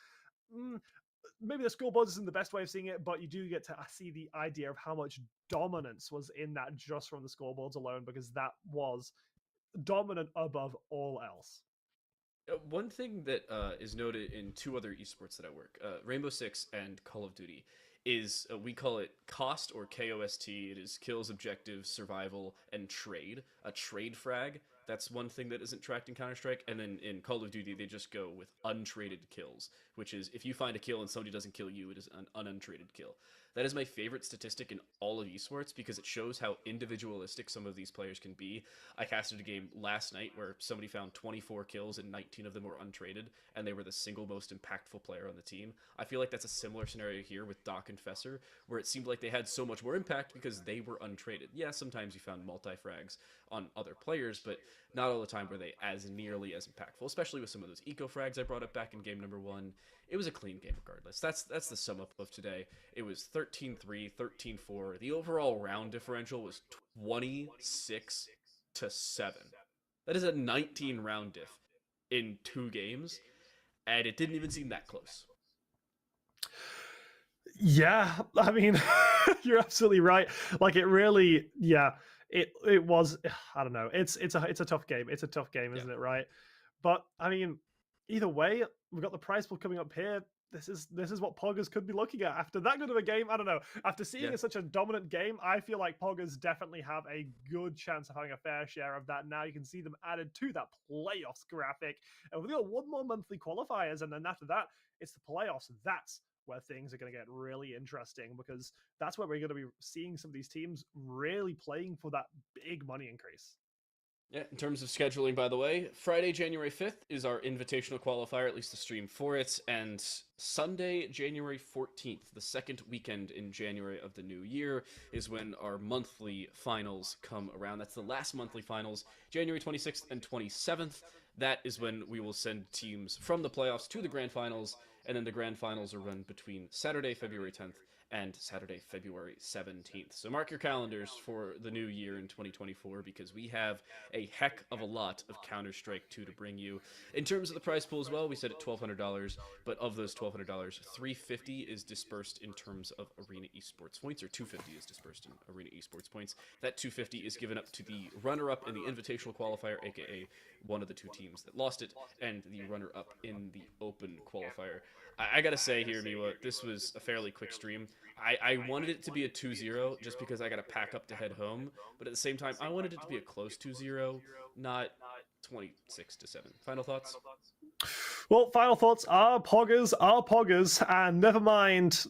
maybe the scoreboard isn't the best way of seeing it, but you do get to see the idea of how much dominance was in that just from the scoreboards alone, because that was dominant above all else. One thing that is noted in 2 other esports that I work, Rainbow Six and Call of Duty, is we call it COST, or KOST. It is kills, objectives, survival, and trade. A trade frag, that's one thing that isn't tracked in Counter-Strike. And then in Call of Duty, they just go with untraded kills, which is if you find a kill and somebody doesn't kill you, it is an untraded kill. That is my favorite statistic in all of esports because it shows how individualistic some of these players can be. I casted a game last night where somebody found 24 kills and 19 of them were untraded, and they were the single most impactful player on the team. I feel like that's a similar scenario here with Doc and Fesser, where it seemed like they had so much more impact because they were untraded. Yeah, sometimes you found multi-frags on other players, but not all the time were they as nearly as impactful, especially with some of those eco-frags I brought up back in game number 1. It was a clean game regardless. That's the sum up of today. It was 13-3, 13-4. The overall round differential was 26-7. That is a 19 round diff in 2 games, and it didn't even seem that close. Yeah, I mean, you're absolutely right. Like, it really, yeah, it was. I don't know. It's a tough game. It's a tough game, isn't it? Right. But I mean, either way, we've got the prize pool coming up here. This is what POGGERZ could be looking at after that good of a game. I don't know. After seeing such a dominant game, I feel like POGGERZ definitely have a good chance of having a fair share of that. Now you can see them added to that playoffs graphic, and we've got one more monthly qualifiers, and then after that, it's the playoffs. That's where things are going to get really interesting, because that's where we're going to be seeing some of these teams really playing for that big money increase. Yeah, in terms of scheduling, by the way, Friday, January 5th is our invitational qualifier, at least the stream for it, and Sunday, January 14th, the second weekend in January of the new year, is when our monthly finals come around. That's the last monthly finals, January 26th and 27th. That is when we will send teams from the playoffs to the grand finals, and then the grand finals are run between Saturday, February 10th and Saturday, February 17th. So mark your calendars for the new year in 2024, because we have a heck of a lot of Counter-Strike 2 to bring you. In terms of the prize pool as well, we said at $1,200, but of those $1,200, $350 is dispersed in terms of Arena Esports points, or $250 is dispersed in Arena Esports points. That $250 is given up to the runner-up in the Invitational Qualifier, aka one of the 2 teams that lost it, and the runner-up in the Open Qualifier. I gotta say here, Miwa, this was a fairly quick stream. I wanted it to be a 2-0 just because I gotta pack up to head home, but at the same time, I wanted it to be a close 2-0, not 26-7. Final thoughts? Well, final thoughts are POGGERZ, and Nevermind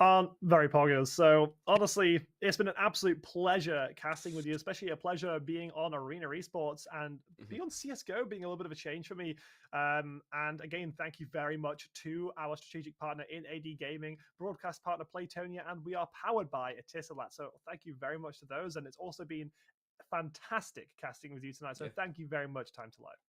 aren't very POGGERZ. So honestly, it's been an absolute pleasure casting with you, especially a pleasure being on Arena Esports, and being on CSGO being a little bit of a change for me. And again, thank you very much to our strategic partner in AD Gaming, broadcast partner Playtonia, and we are powered by Etisalat. So thank you very much to those, and it's also been fantastic casting with you tonight. So thank you very much, Time to Live.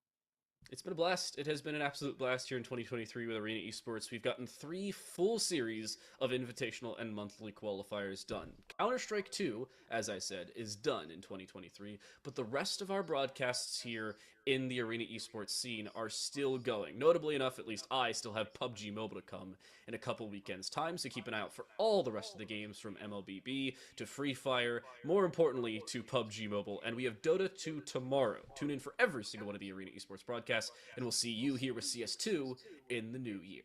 It's been a blast. It has been an absolute blast here in 2023 with Arena Esports. We've gotten 3 full series of invitational and monthly qualifiers done. Counter-Strike 2, as I said, is done in 2023, but the rest of our broadcasts here in the Arena Esports scene are still going. Notably enough, at least I still have PUBG Mobile to come in a couple weekends' time, so keep an eye out for all the rest of the games, from MLBB to Free Fire, more importantly to PUBG Mobile, and we have Dota 2 tomorrow. Tune in for every single one of the Arena Esports broadcasts, and we'll see you here with CS2 in the new year.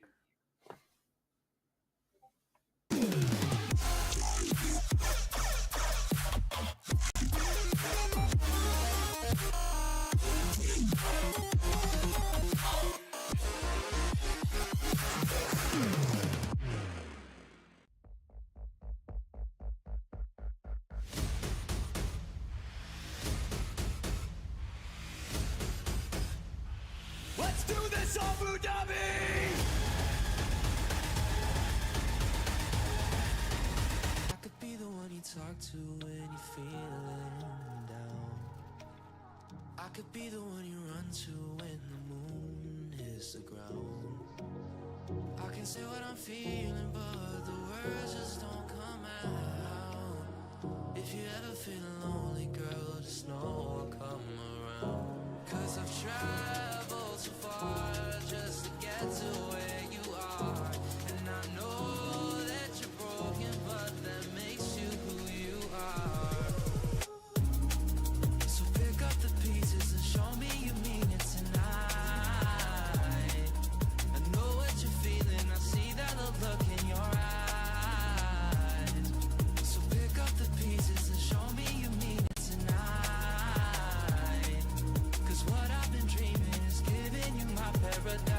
Let's do this, Abu Dhabi! I could be the one you talk to when you're feeling down. I could be the one you run to when the moon hits the ground. I can say what I'm feeling, but the words just don't come out. If you ever feel lonely, girl, just know I'll come around. 'Cause I've traveled so far just to get to where you are. And I know that you're broken, but that makes you who you are. So pick up the pieces and show me you mean it tonight. I know what you're feeling, I see that look in your eyes. So pick up the pieces and show me you mean it tonight. What I've been dreaming is giving you my paradise.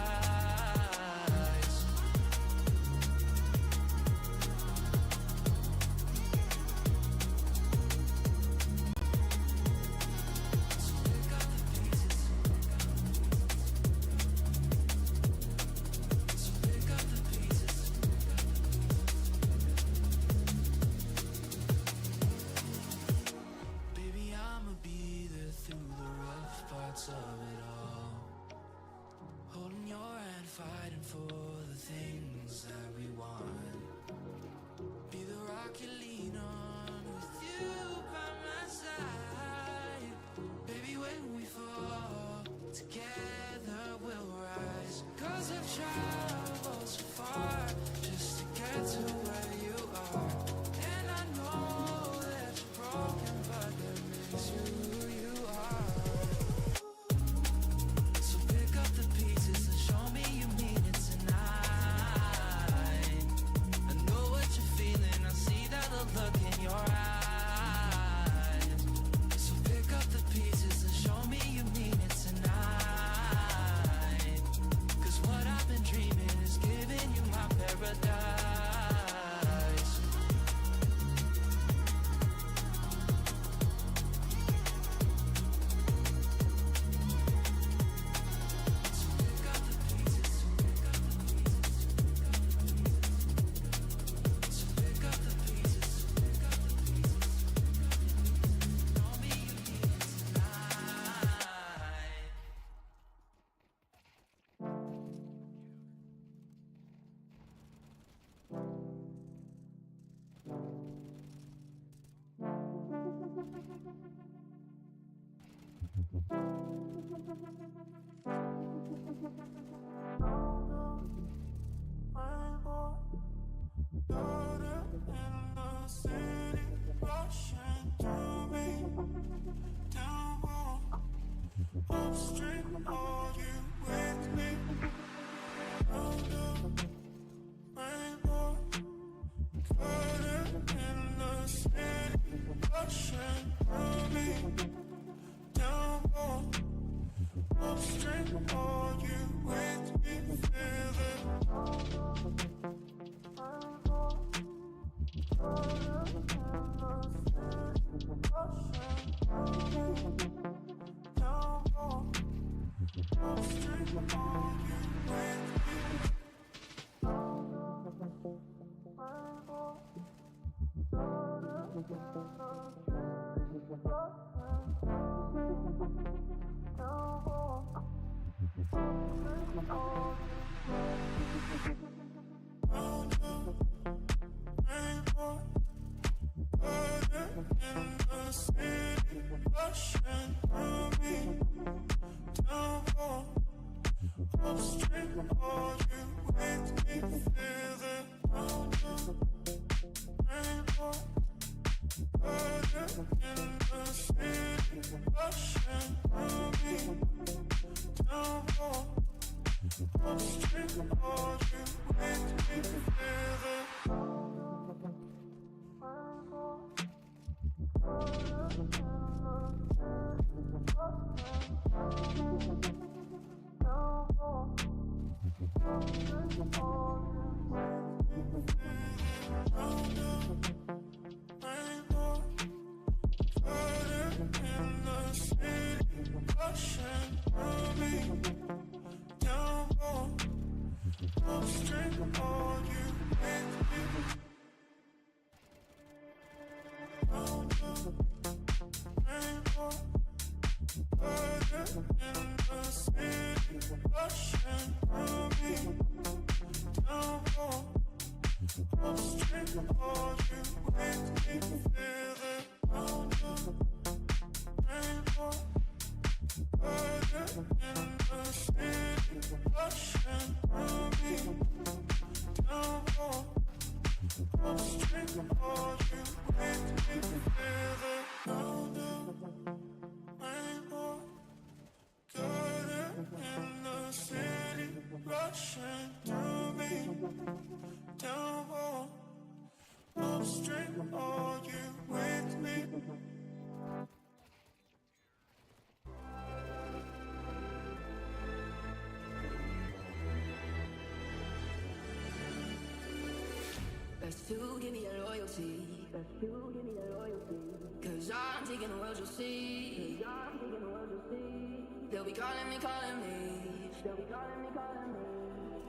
Best to give me your loyalty. Best to give me your loyalty. Cause I'm taking the world, you'll see. Cause I'm taking the world, you'll see. They'll be calling me, calling me. They'll be calling me, calling me.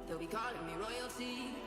They'll be calling me royalty.